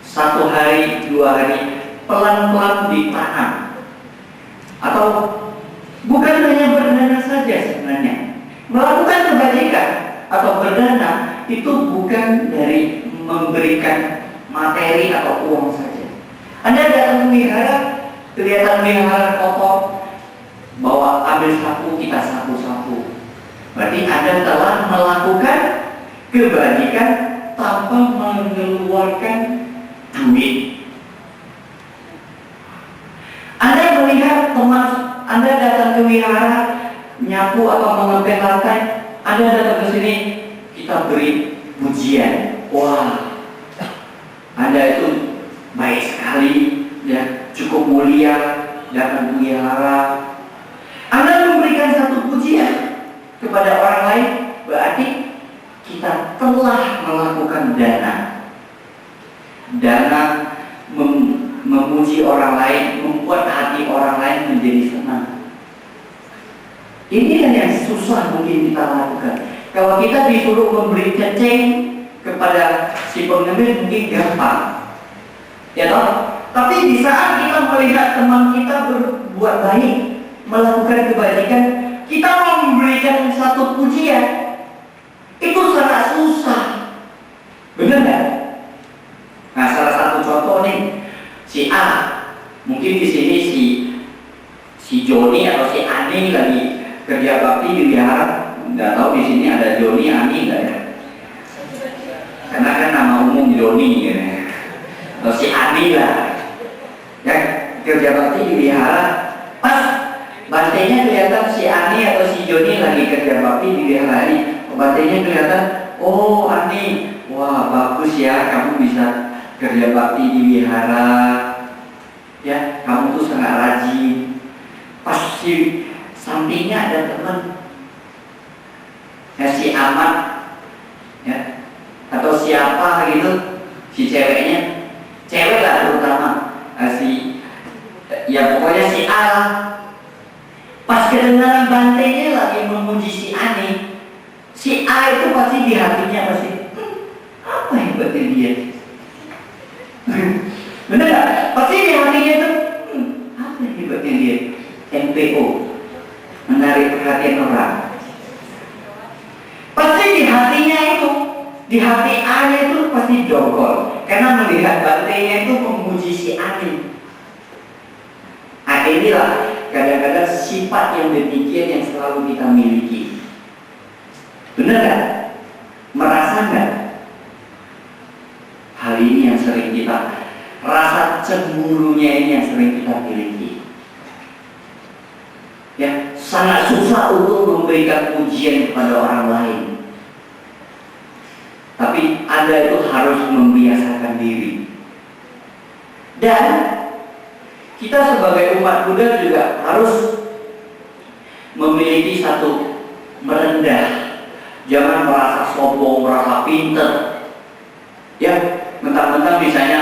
1 hari, 2 hari, pelan-pelan ditanam. Atau bukan hanya berdana saja sebenarnya. Melakukan kebajikan atau berdana itu bukan dari memberikan materi atau uang saja. Anda datang ke wihara, kelihatan wihara kotor, bawa ambil sapu, kita sapu-sapu. Berarti Anda telah melakukan kebajikan tanpa mengeluarkan duit. Anda melihat teman Anda datang ke wihara, nyapu atau mengepel lantai, Anda datang ke sini, kita beri pujian. Wah, Anda itu baik sekali, ya, cukup mulia, datang ke wihara. Anda memberikan satu pujian kepada orang lain, berarti kita telah melakukan dana memuji orang lain, membuat hati orang lain menjadi senang. Ini yang susah mungkin kita lakukan. Kalau kita disuruh memberi ceceng kepada si pengemis mungkin gampang, ya toh? Tapi di saat kita melihat teman kita berbuat baik, melakukan kebajikan, kita mau memberikan satu pujian, itu sangat susah. Benar nggak? Nah, salah satu contoh nih, si A, mungkin di sini si Joni atau si Ani lagi kerja bakti di wihara. Nggak tahu di sini ada Joni, Ani nggak ya? Karena kan nama umum Joni ya. Atau si Ani lah, ya, kerja bakti di wihara. Pas bantainya kelihatan si Ani atau si Joni lagi kerja bakti di wihara ini. Bantainya kelihatan, oh Ani, wah bagus ya, kamu bisa kerja bakti di wihara, ya, kamu tuh sangat rajin. Pas si sampingnya ada teman, ya, si Ahmad, ya, atau siapa gitu, si ceweknya, cewek lah terutama, ya pokoknya si A. Pas kedengaran bantainya lagi memuji si Ani, si A itu pasti di hatinya pasti, apa yang hebatnya dia? Bener gak? Pasti di hatinya itu, apa yang hebatnya dia? MPO, menarik perhatian orang. Pasti di hatinya itu, di hati A-nya itu pasti dongkol, karena melihat bantainya itu memuji si Ani. Nah, inilah kadang-kadang sifat yang demikian yang selalu kita miliki. Benar gak? Merasa gak? Hal ini yang sering kita, rasa cemburunya ini yang sering kita miliki. Ya, sangat susah untuk memberikan pujian kepada orang lain. Tapi Anda itu harus membiasakan diri. Dan kita sebagai umat Buddha juga harus memiliki satu merendah. Jangan merasa sombong, merasa pinter. Ya, mentang-mentang misalnya,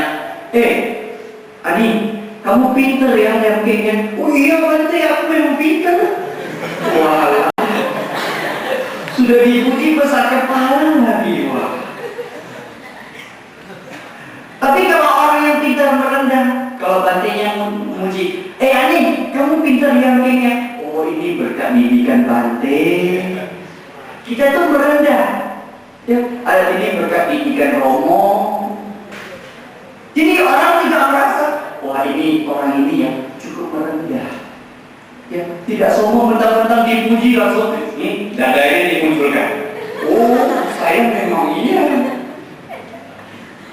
Ani, kamu pinter ya nyamkingnya. Oh iya, berarti aku memang pinter. Wah, sudah dipuji besar kepala lagi. Wah. Tapi kalau orang yang pintar merendah, kalau bantainya memuji, Ani, kamu pintar nyamkingnya. Oh, ini berkat didikan Bante. Kita tuh merendah. Ya, ada ini berkat didikan Romo. Jadi orang tidak merasa, wah ini orang ini ya cukup merendah. Ya, tidak sombong mentang-mentang dipuji langsung, dadanya dimunculkan. Oh, saya memang iya.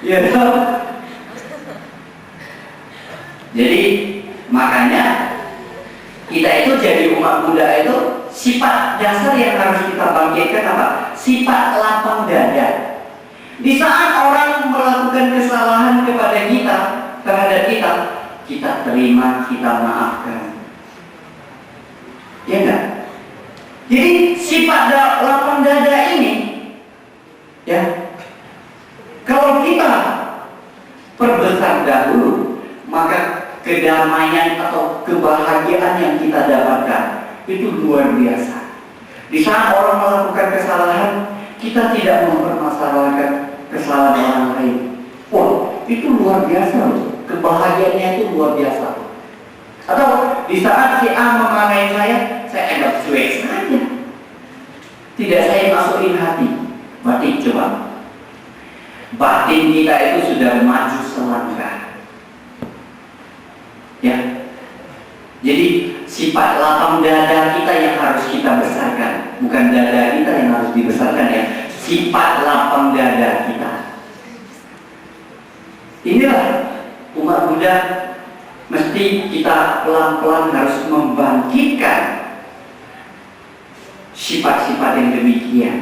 Ya toh. Jadi makanya kita itu jadi umat Buddha itu sifat dasar yang harus kita bangkitkan apa? Sifat lapang dada. Di saat orang melakukan kesalahan kepada kita, terhadap kita, kita terima, kita maafkan. Ya enggak? Jadi sifat lapang dada ini, ya, kalau kita perbesar dahulu, maka kedamaian atau kebahagiaan yang kita dapatkan itu luar biasa. Di saat orang melakukan kesalahan, kita tidak mempermasalahkan kesalahan orang lain. Wah, itu luar biasa loh. Kebahagiaannya itu luar biasa. Atau di saat si A memarahi saya anggap cuek saja. Tidak saya masukin hati. Berarti coba, batin kita itu sudah maju selangkah. Ya. Jadi sifat lapang dada kita yang harus kita besarkan, bukan dada kita yang harus dibesarkan ya. Sifat lapang dada kita. Inilah umat Buddha, mesti kita pelan-pelan harus membangkitkan sifat-sifat yang demikian.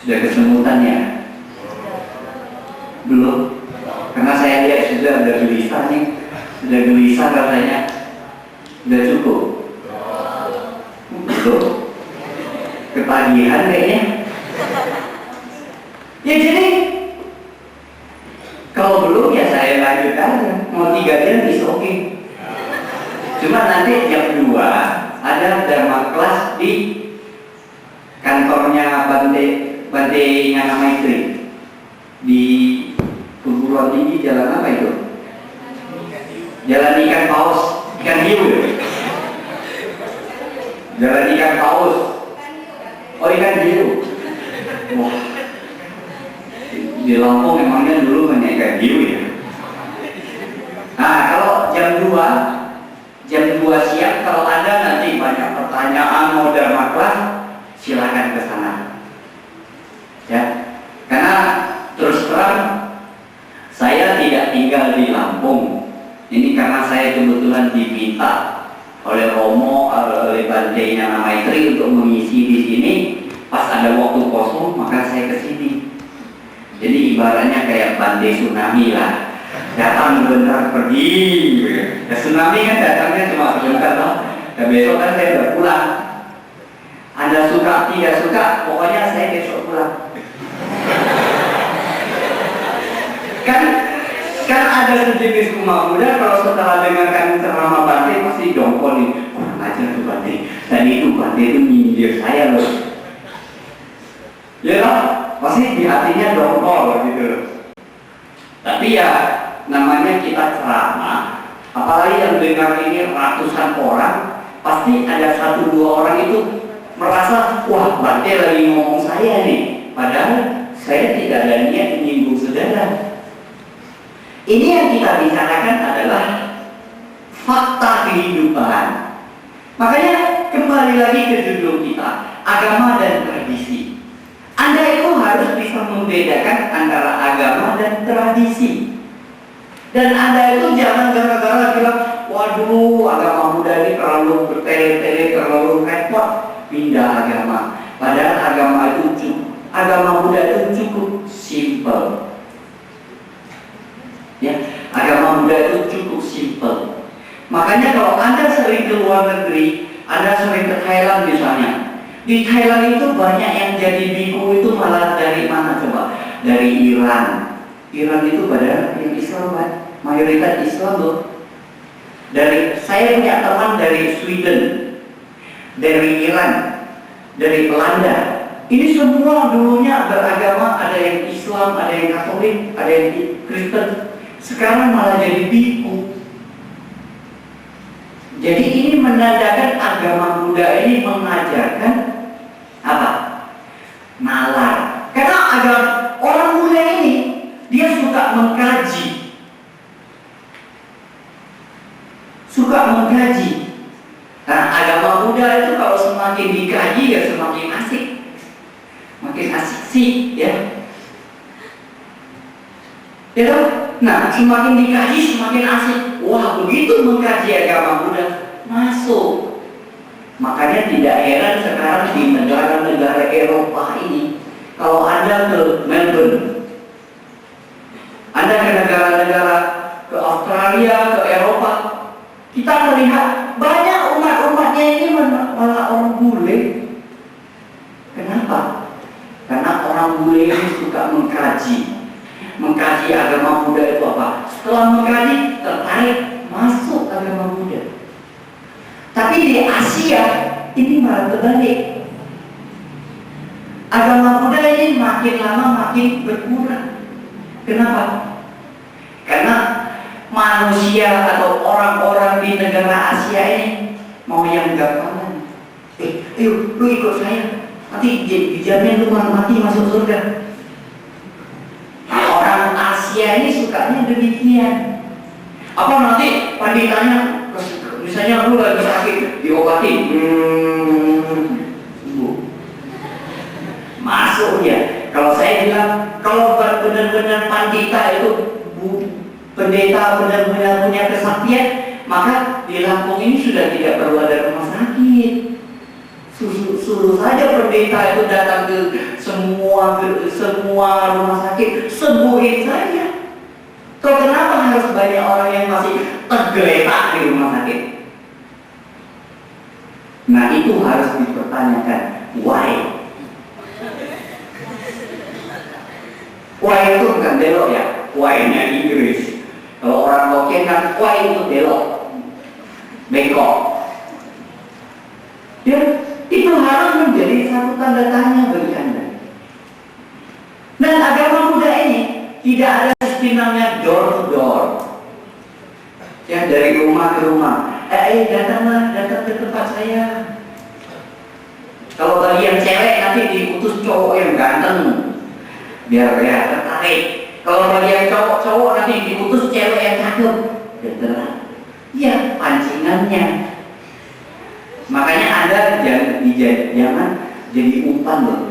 Sudah kesemutan ya? Belum? Karena saya lihat sudah gelisah nih. Sudah gelisah katanya. Sudah cukup? Belum? Ketagihan kayaknya. Ya jadi kalau belum ya saya lanjut aja. Mau 3 jam bisa oke. Cuma nanti jam 2 ada dharma kelas di kantornya Bante Nyana Maitri di perguruan tinggi jalan apa itu? Jalan ikan paus, ikan hiu. Jalan ikan paus. Oh, ikan hiu. Wah, di Lampung memangnya dulu banyak ikan hiu ya. Nah, kalau jam 2 siang kalau ada nanti banyak pertanyaan mau dharma kelas, silakan ke sana. Ya, karena terus terang saya tidak tinggal di Lampung. Ini karena saya kebetulan diminta oleh Romo, oleh Bante Nyana Maitri untuk mengisi di sini. Pas ada waktu kosong, maka saya ke sini. Jadi ibaratnya kayak Bante tsunami lah. Datang sebentar pergi. Ya, tsunami kan datangnya cuma sebentar loh. Dan besok kan saya udah pulang. Anda suka tidak suka, pokoknya saya besok pulang. Kan ada sejenis umat Buddha kalau setelah dengarkan ceramah Bante pasti dongkol nih. Kurang ajar tuh Bante. Dan itu Bante itu nyindir saya loh. Ya loh, pasti di hatinya dongkol gitu. Tapi ya namanya kita ceramah, apalagi yang dengar ini ratusan orang, pasti ada 1-2 orang itu merasa, wah Bante lagi ngomong saya nih. Padahal saya tidak ada niat menyinggung saudara. Ini yang kita bicarakan adalah fakta kehidupan. Makanya kembali lagi ke judul kita, agama dan tradisi. Anda itu harus bisa membedakan antara agama dan tradisi. Dan Anda itu jangan gara-gara bilang, waduh agama Buddha ini terlalu bertele-tele, terlalu repot, pindah agama. Padahal agama Buddha itu cukup simple. Ya, agama Buddha itu cukup simpel. Makanya kalau Anda sering ke luar negeri, Anda sering ke Thailand misalnya, di Thailand itu banyak yang jadi biku itu malah dari mana coba? Dari Iran. Iran itu padahal yang Islam kan, mayoritas Islam loh. Saya punya teman dari Sweden, dari Iran, dari Belanda. Ini semua dulunya beragama, ada yang Islam, ada yang Katolik, ada yang Kristen. Sekarang malah jadi biku. Jadi ini menandakan agama Buddha ini mengajarkan apa? Nalar. Karena agama orang Buddha ini dia suka mengkaji. Nah, agama Buddha itu kalau semakin dikaji ya semakin asik. makin asik sih, ya. Ya kan? Nah, semakin dikaji semakin asik. Wah, begitu mengkaji agama Buddha, masuk. Makanya tidak heran sekarang di negara-negara Eropa ini, kalau Anda ke Melbourne, Anda ke negara-negara, ke Australia, ke Eropa, kita melihat banyak umat-umatnya ini malah orang bule. Kenapa? Karena orang bule ini suka mengkaji agama Buddha itu apa. Setelah mengkaji, tertarik masuk agama Buddha. Tapi di Asia ini malah terbalik. Agama Buddha ini makin lama makin berkurang. Kenapa? Karena manusia atau orang-orang di negara Asia ini mau yang gampangan. Ayo, lu ikut saya. Nanti dijamin lu mati masuk surga. Nah, orang Asia ini sukanya demikian. Apa nanti panditanya, misalnya lu lagi sakit, diobati, masuk dia. Kalau saya bilang, kalau benar-benar pandita itu pendeta benar-benar punya kesaktian, maka di Lampung ini sudah tidak perlu ada rumah sakit. Suruh saja pendeta itu datang ke semua rumah sakit, sembuhin saja. Kok kenapa harus banyak orang yang masih tergeletak di rumah sakit? Nah, itu harus dipertanyakan. Why? Why itu bukan belok ya, why-nya Inggris. Kalau orang Hokkien kan why itu belok, bengkok. Ya, itu harus menjadi satu tanda tanya bagi Anda. Dan agama Buddha ini tidak ada sistem namanya door to door. Ya, dari rumah ke rumah. Datang ke tempat saya. Kalau bagi yang cewek nanti diutus cowok yang ganteng, biar ya tertarik. Kalau bagi yang cowok nanti diutus cewek yang cakep, ya pancingannya. Makanya Anda jangan jadi umpan loh.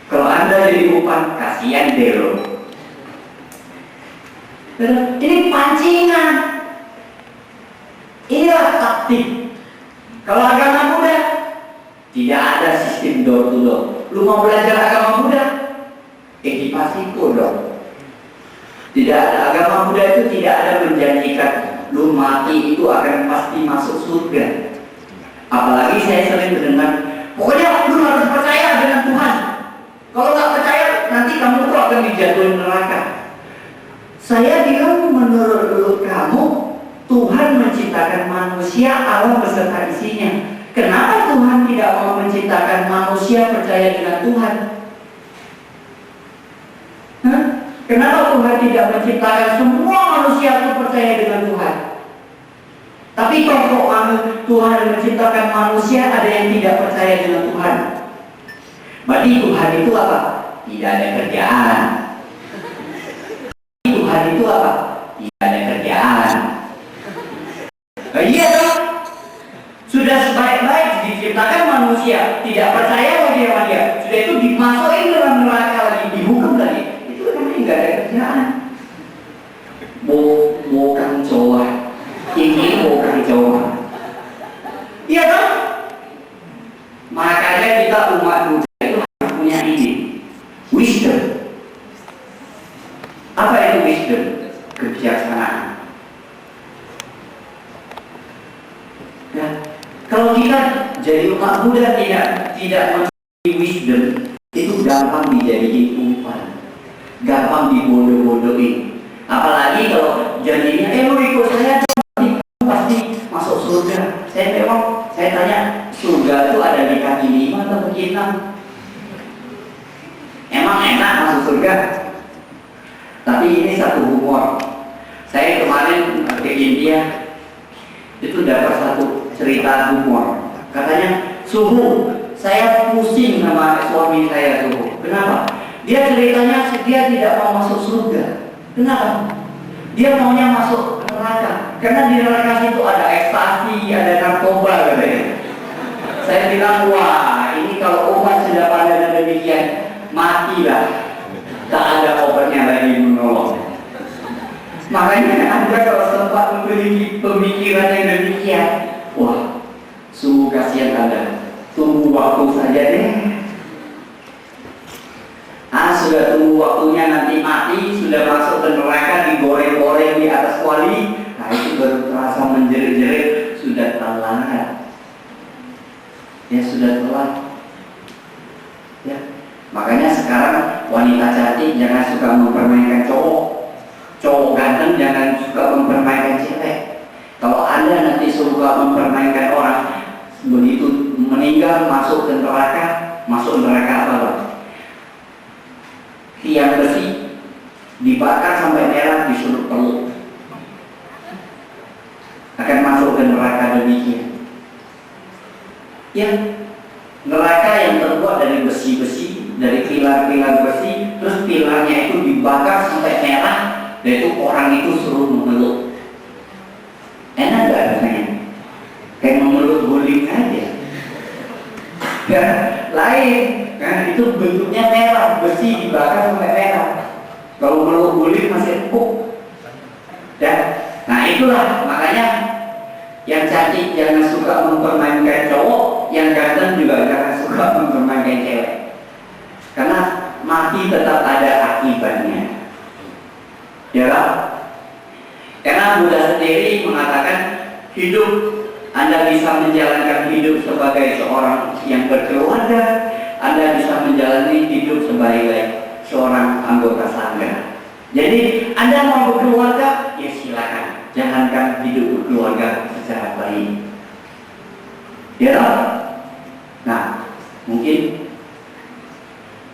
Kalau Anda jadi umpan, kasihan deh loh. Ini pancingan. Inilah taktik. Kalau agama Buddha tidak ada sistem door to door. Lu mau belajar agama Buddha, edukasi dong. Tidak ada, agama Buddha itu tidak ada menjanjikan lu mati itu akan pasti masuk surga. Apalagi saya sering mendengar, pokoknya lu harus percaya dengan Tuhan. Kalau nggak percaya, nanti kamu tuh akan dijatuhin neraka. Saya bilang, menurut kamu, Tuhan menciptakan manusia, alam beserta isinya. Kenapa Tuhan tidak mau menciptakan manusia percaya dengan Tuhan? Kenapa Tuhan tidak menciptakan semua manusia itu percaya dengan Tuhan? Tapi kok Tuhan menciptakan manusia ada yang tidak percaya dengan Tuhan? Berarti Tuhan itu apa? Tidak ada kerjaan. Tuhan itu apa? Tidak ada kerjaan. Iya dong. Sudah sebaik-baik diciptakan manusia, tidak percaya lagi sama dia. Sudah itu dimasukin dalam neraka lagi, dihukum lagi. Itu namanya nggak ada kerjaan. Bukan cowok. Ini bukan cowok. Iya dong. Makanya kita umat Buddha itu harus punya ini, wisdom. Apa itu wisdom? Kebijaksanaan. Ya. Kalau kita jadi umat Buddha tidak memiliki wisdom, itu gampang dijadikan umpan, gampang dibodoh-bodohin. Apalagi kalau jadinya, lu ikut saya, pasti masuk surga. Saya tanya, surga itu ada di kaki 5 atau kaki 6? Emang enak masuk surga? Tapi ini satu humor. Saya kemarin ke India, itu dapat satu cerita humor. Katanya, suhu, saya pusing sama suami saya suhu. Kenapa? Dia ceritanya dia tidak mau masuk surga. Kenapa? Dia maunya masuk neraka. Karena di neraka situ ada ekstasi, ada narkoba katanya. Saya bilang, wah, ini kalau umat sudah pada demikian, matilah, tak ada obatnya lagi menolong. Makanya Anda kalau sempat memiliki pemikiran yang demikian, wah, sungguh kasihan Anda. Tunggu waktu saja deh. Sudah tunggu waktunya nanti mati, sudah masuk ke neraka, digoreng-goreng di atas kuali. Nah itu baru terasa menjerit-jerit, sudah telat. Ya sudah telat. Ya, makanya sekarang wanita cantik jangan suka mempermainkan cowok. Cowok ganteng jangan suka mempermainkan cewek. Kalau Anda nanti suka mempermainkan orang, begitu meninggal masuk ke neraka, apa? Tiang besi dibakar sampai merah, disuruh peluk, akan masuk ke neraka demikian. Ya, neraka yang terbuat dari besi-besi, dari pilar-pilar besi, terus pilarnya itu dibakar sampai merah, dan itu orang itu suruh memeluk. Enak gak rasanya? Kayak memeluk guling aja. Ya, lain kan, itu bentuknya merah, besi dibakar sampai merah. Kalau meluk guling masih empuk. Ya, nah itulah makanya yang cantik jangan suka mempermainkan cowok, yang ganteng juga jangan suka mempermainkan cewek. Karena mati tetap ada akibatnya. Ya kan? Karena Buddha sendiri mengatakan hidup, Anda bisa menjalankan hidup sebagai seorang yang berkeluarga, Anda bisa menjalani hidup sebagai seorang anggota sangga. Jadi Anda mau berkeluarga, ya silakan. Jangankan hidup berkeluarga secara baik. Ya, nah mungkin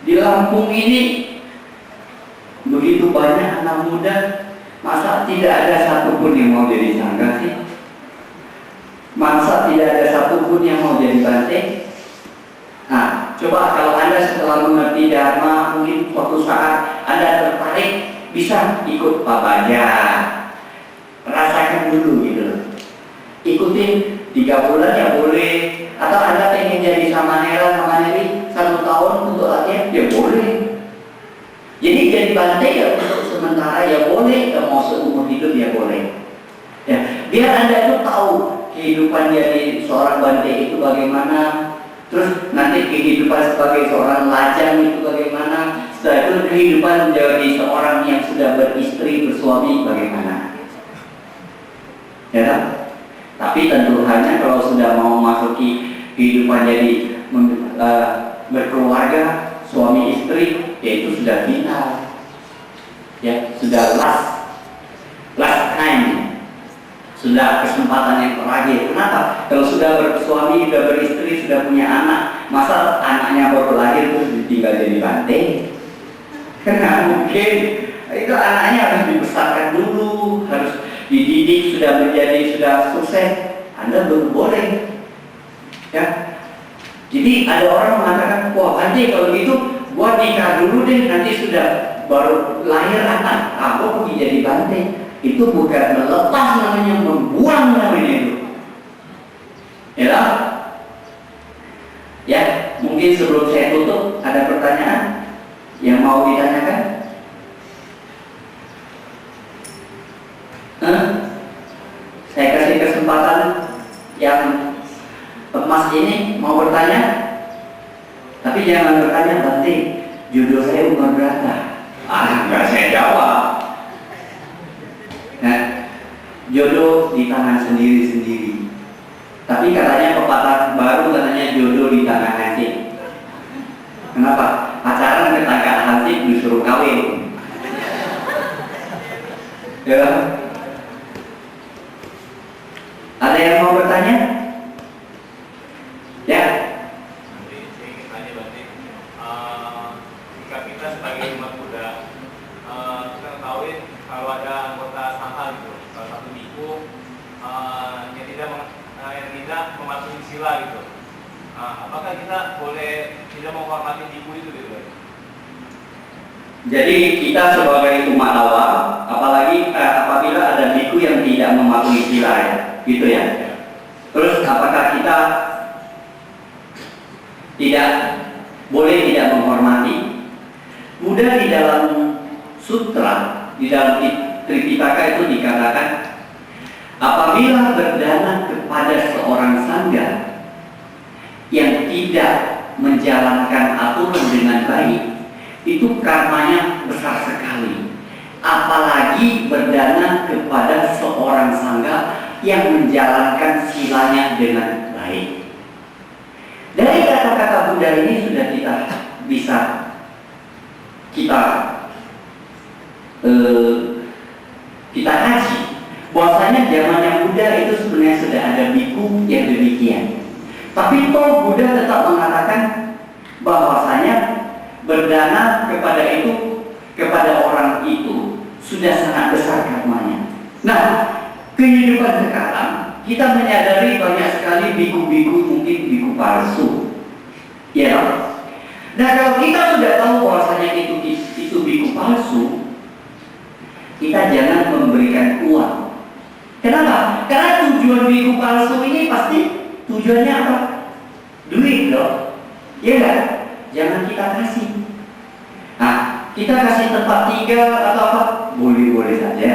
di Lampung ini begitu banyak anak muda, masa tidak ada satupun yang mau jadi sangga sih? Masa tidak ada satupun yang mau jadi bante? Nah, coba kalau Anda setelah mengerti Dharma, mungkin suatu saat Anda tertarik, bisa ikut Pak Baja. Rasakan dulu gitu. Ikutin 3 bulan ya boleh. Atau Anda pengen jadi sama Neri 1 tahun untuk latihan, ya boleh. Jadi jadi bante ya untuk sementara ya boleh, ya mau seumur hidup ya boleh. Ya, biar Anda itu tahu kehidupan jadi seorang bante itu bagaimana, terus nanti kehidupan sebagai seorang lajang itu bagaimana, setelah itu kehidupan menjadi seorang yang sudah beristri, bersuami bagaimana. Ya kan? Tapi tentu hanya kalau sudah mau masuki kehidupan jadi berkeluarga, suami istri, yaitu sudah final. Ya, sudah last time. Sudah kesempatan yang terakhir. Kenapa? Kalau sudah bersuami, sudah beristri, sudah punya anak, masa anaknya baru lahir terus ditinggal jadi bante? Karena mungkin itu anaknya harus dibesarkan dulu, harus dididik, sudah sukses. Anda belum boleh. Ya. Jadi ada orang mengatakan, wah bante kalau gitu, gua nikah dulu deh, nanti sudah baru lahir anak, aku pergi jadi bante. Itu bukan melepas namanya, membuang namanya itu. Ya, ya, mungkin sebelum saya tutup ada pertanyaan yang mau ditanyakan? Saya kasih kesempatan yang emas ini mau bertanya, tapi jangan bertanya nanti jodoh saya umur berapa. Nggak saya jawab. Nah, jodoh di tangan sendiri-sendiri. Tapi katanya pepatah baru katanya jodoh di tangan hansip. Kenapa? Pacaran tetangga hansip disuruh kawin. Ya. Ada yang mau bertanya? Ya. Nanti saya ingin tanya berarti, jika kita sebagai umat Buddha, kita ketahui kalau ada anggota sangha gitu, salah satu biku yang tidak mematuhi sila gitu, apakah kita boleh tidak menghormati biku itu gitu? Jadi kita sebagai umat awam, apalagi apabila ada biku yang tidak mematuhi sila ya, gitu ya. Terus apakah kita tidak boleh tidak menghormati? sutra di dalam Tripitaka itu dikatakan, apabila berdana kepada seorang sangga yang tidak menjalankan aturan dengan baik, itu karmanya besar sekali. Apalagi berdana kepada seorang sangga yang menjalankan silanya dengan baik. Dari kata-kata Buddha ini sudah kita bisa kaji bahwasanya zamannya Buddha itu sebenarnya sudah ada biku yang demikian. Tapi toh Buddha tetap mengatakan bahwasanya berdana kepada orang itu sudah sangat besar karmanya. Nah, kehidupan sekarang kita menyadari banyak sekali biku-biku, mungkin biku palsu, ya. Nah, kalau kita sudah tahu bahwasanya itu biku palsu, kita jangan memberikan uang. Kenapa? Karena tujuan biku palsu ini pasti tujuannya apa? Duit loh, ya kan? Jangan kita kasih. Nah, kita kasih tempat tinggal atau apa? Boleh-boleh saja.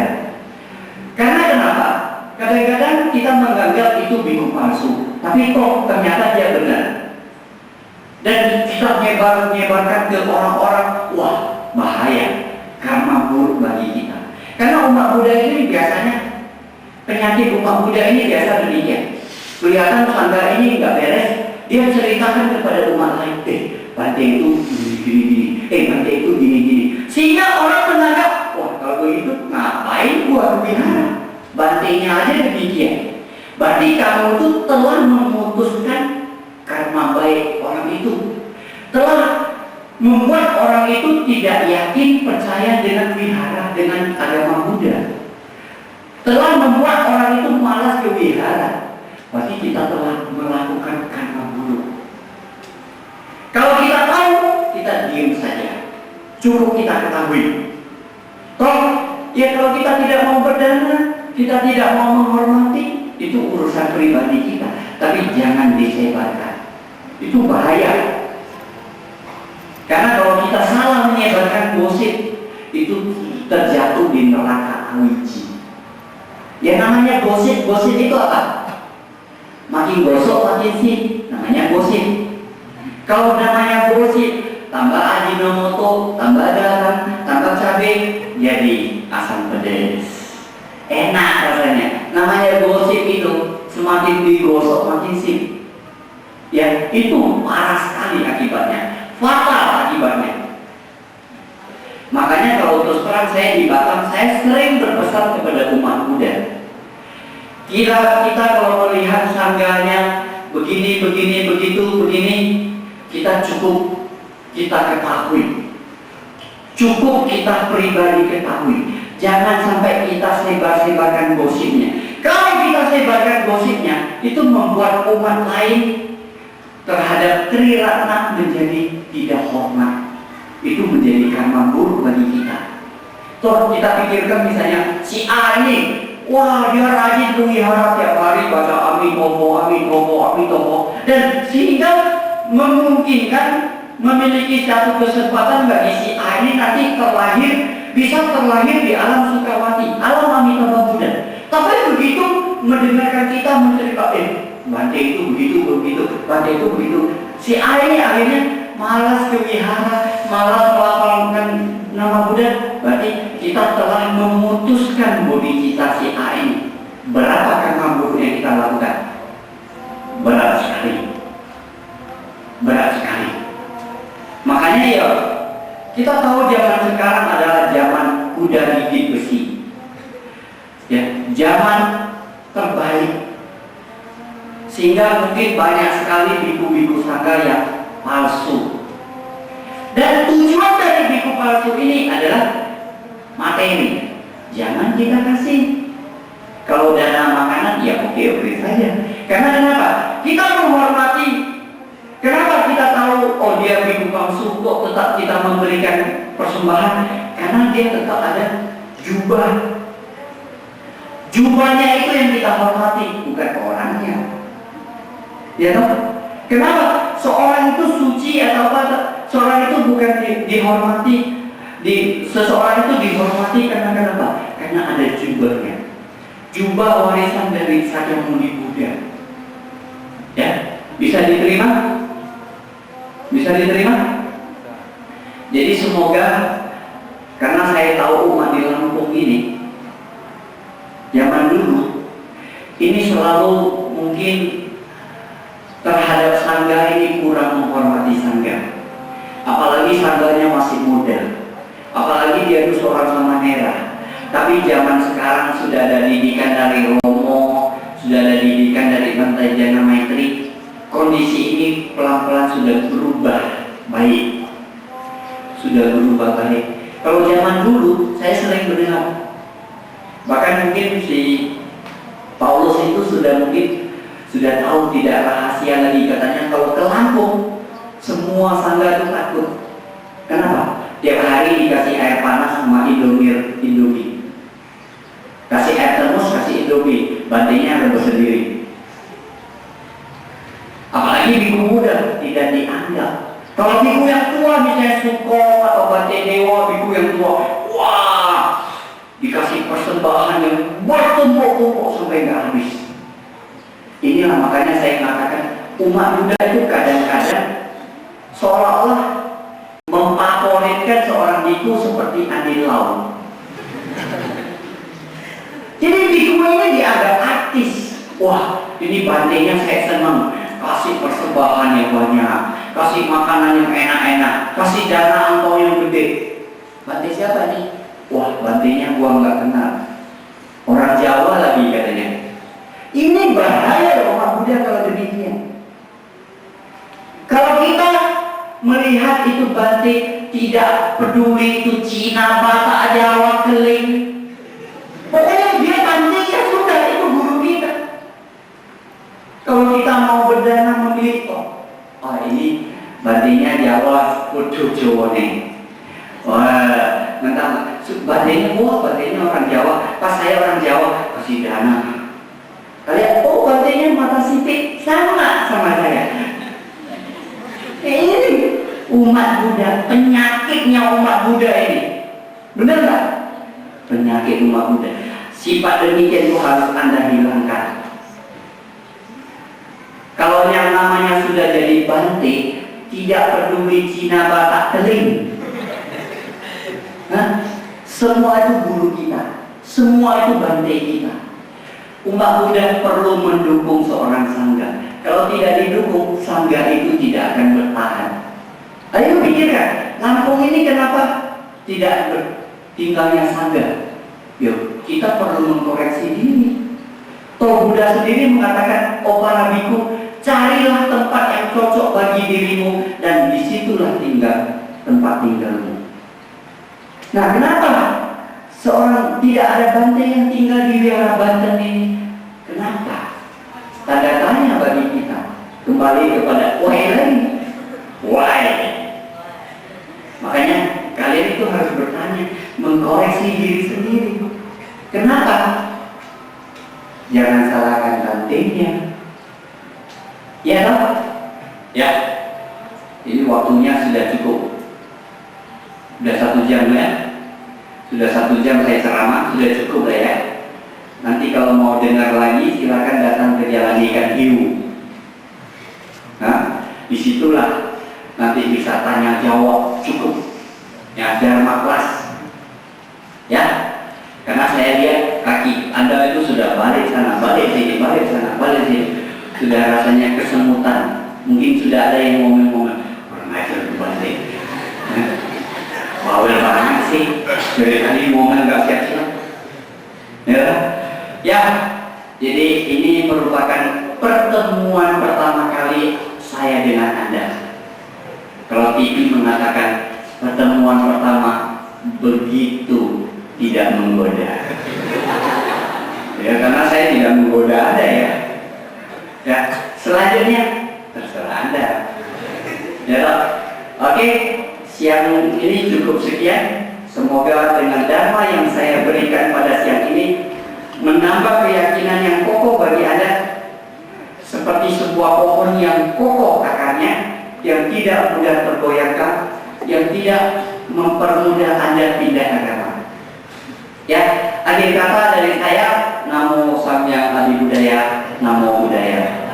Karena kenapa? Kadang-kadang kita menganggap itu biku palsu, tapi kok ternyata dia benar. Dan kita menyebarkan ke orang-orang, wah bahaya, karma buruk bagi kita. Karena umat Buddha ini biasanya, penyakit umat Buddha ini biasa demikian. Kelihatan sangga ini nggak beres, dia ceritakan kepada umat lain, Bante itu gini-gini, Bante itu gini-gini. Sehingga orang menganggap, wah kalau begitu ngapain gua wihara? Bantenya aja demikian. Berarti kamu itu telah memutuskan karma baik orang itu, telah membuat orang itu tidak yakin percaya dengan wihara, dengan agama Buddha, telah membuat orang itu malas ke wihara. Berarti kita telah melakukan karma buruk. Kalau kita tahu, kita diam saja, cukup kita ketahui. Kalau kita tidak mau berdana, kita tidak mau menghormati, itu urusan pribadi kita. Tapi jangan disebarkan, itu bahaya. Karena kalau kita salah menyebarkan gosip, itu terjatuh di neraka awiji. Yang namanya gosip itu apa? Makin gosok makin sip, namanya gosip. Kalau namanya gosip, tambah ajinomoto, tambah garam, tambah cabai, jadi asam pedas. Enak rasanya. Namanya gosip itu, semakin digosok makin sip. Ya, itu parah sekali akibatnya, fatal akibatnya. Makanya kalau terus terang saya di Batam, saya sering berpesan kepada umat Buddha. Kita kalau melihat sangganya begini, begitu, kita cukup kita ketahui, cukup kita pribadi ketahui. Jangan sampai kita sebar-sebarkan gosipnya. Kalau kita sebarkan gosipnya, itu membuat umat lain terhadap Triratna menjadi tidak hormat. Itu menjadi karma buruk bagi kita. Toh kita pikirkan misalnya si A ini, wah dia rajin wihara tiap hari baca Amitomo, dan sehingga memungkinkan memiliki satu kesempatan bagi si A ini nanti bisa terlahir di alam Sukawati, alam Amitabha Buddha. Tapi begitu mendengarkan kita menceritakan, Bante itu begitu, Bante itu begitu, si A ini akhirnya malas ke wihara, malas melafalkan nama Buddha. Berarti kita telah memutuskan budi kita si A ini. Berapa karma buruk yang kita lakukan? Berat sekali. Makanya ya, kita tahu zaman sekarang adalah zaman kuda gigit besi. Ya, zaman terbalik. Sehingga mungkin banyak sekali biku-biku sangga yang palsu. Dan tujuan dari biku palsu ini adalah materi. Jangan kita kasih. Kalau dana makanan ya oke saja. Karena kenapa? Kita menghormati. Kenapa kita tahu oh dia biku palsu kok tetap kita memberikan persembahan? Karena dia tetap ada jubah. Jubahnya itu yang kita hormati, bukan orangnya. Ya toh? Kenapa? Seorang itu suci atau apa? Seorang itu bukan dihormati, Seseorang itu dihormati karena kenapa? Karena ada jubahnya. Jubah warisan dari Sakyamuni Buddha. Ya, bisa diterima? Bisa diterima? Jadi semoga, karena saya tahu umat di Lampung ini zaman dulu ini selalu mungkin terhadap sangga ini kurang menghormati sangga. Apalagi sangganya masih muda, apalagi dia itu seorang samanera. Tapi zaman sekarang sudah ada didikan dari Romo, sudah ada didikan dari Bantajana Maitri. Kondisi ini pelan-pelan sudah berubah baik. Sudah berubah baik. Kalau zaman dulu saya sering mendengar, bahkan mungkin si Paulus itu sudah tahu, tidak rahasia lagi, katanya kalau ke Lampung semua sangga itu takut. Kenapa? Tiap hari dikasih air panas sama Indomie. Kasih air termos, kasih Indomie, bantainya rebus sendiri. Apalagi biku muda tidak dianggap. Kalau biku yang tua, misalnya Suko atau Bante Dewa, biku yang tua, wah, dikasih persembahan yang bertumpuk-tumpuk sampai nggak habis. Inilah makanya saya mengatakan umat Buddha itu kadang-kadang seolah-olah memfavoritkan seorang biku seperti Andi Lau. Jadi biku ini dianggap artis. Wah, ini bantainya saya senang, kasih persembahan yang banyak, kasih makanan yang enak-enak, kasih dana angpau yang gede. Bantai siapa nih? Wah, bantainya gua nggak kenal. Orang Jawa lagi katanya. Ini bahaya loh umat Buddha kalau demikian. Kalau kita melihat itu bantai, tidak peduli itu Cina, Batak, Jawa, Keling, pokoknya dia bantai ya sudah, itu guru kita. Kalau kita mau berdana memilih, oh ini bantainya Jawa, Kudu Jawa nih. Wah, mentang bantainya orang Jawa, pas saya orang Jawa kasih dana. Kalian, bantainya mata sipit sama saya. Ini umat Buddha, penyakitnya umat Buddha ini. Benar nggak? Penyakit umat Buddha. Sifat demikian itu harus Anda hilangkan. Kalau yang namanya sudah jadi bantai, tidak peduli Cina, Batak, Keling. Semua itu guru kita, semua itu bantai kita. Umat Buddha perlu mendukung seorang sangga. Kalau tidak didukung, sangga itu tidak akan bertahan. Ayo pikirkan, Lampung ini kenapa tidak tinggalnya sangga? Yuk, kita perlu mengkoreksi diri. Toh Buddha sendiri mengatakan, para biku, carilah tempat yang cocok bagi dirimu dan disitulah tempat tinggalmu. Nah, kenapa seorang tidak ada bantai yang tinggal di wilayah Banten ini? Kenapa? Tanda tanya bagi kita. Kembali kepada why lagi. Why? Makanya kalian itu harus bertanya, mengkoreksi diri sendiri. Kenapa? Jangan salahkan bantainya. Ya toh? Ya. Ini waktunya sudah cukup. Sudah 1 jam ya. Sudah 1 jam saya ceramah, sudah cukup lah ya. Nanti kalau mau dengar lagi silakan datang ke Jalan Ikan Hiu. Nah, disitulah nanti bisa tanya jawab cukup. Ya, Dharma kelas. Ya, karena saya lihat kaki Anda itu sudah balik sana, balik sini, balik sana, balik sini. Sudah rasanya kesemutan. Mungkin sudah ada yang ngomong-ngomong, kurang ajar balik. Bawel banget sih. Dari tadi ngomong nggak siap-siap. Ya, jadi ini merupakan pertemuan pertama kali saya dengan Anda. Kalau TV mengatakan pertemuan pertama begitu tidak menggoda. Ya, karena saya tidak menggoda Anda ya. Ya, selanjutnya terserah Anda. Ya, oke, siang ini cukup sekian. Semoga dengan dharma yang saya berikan pada siang ini menambah keyakinan yang kokoh bagi Anda, seperti sebuah pohon yang kokoh akarnya, yang tidak mudah tergoyahkan, yang tidak mempermudah Anda pindah agama. Ya, akhir kata dari saya, Namo Samyang Adi Budaya, Namo Buddhaya.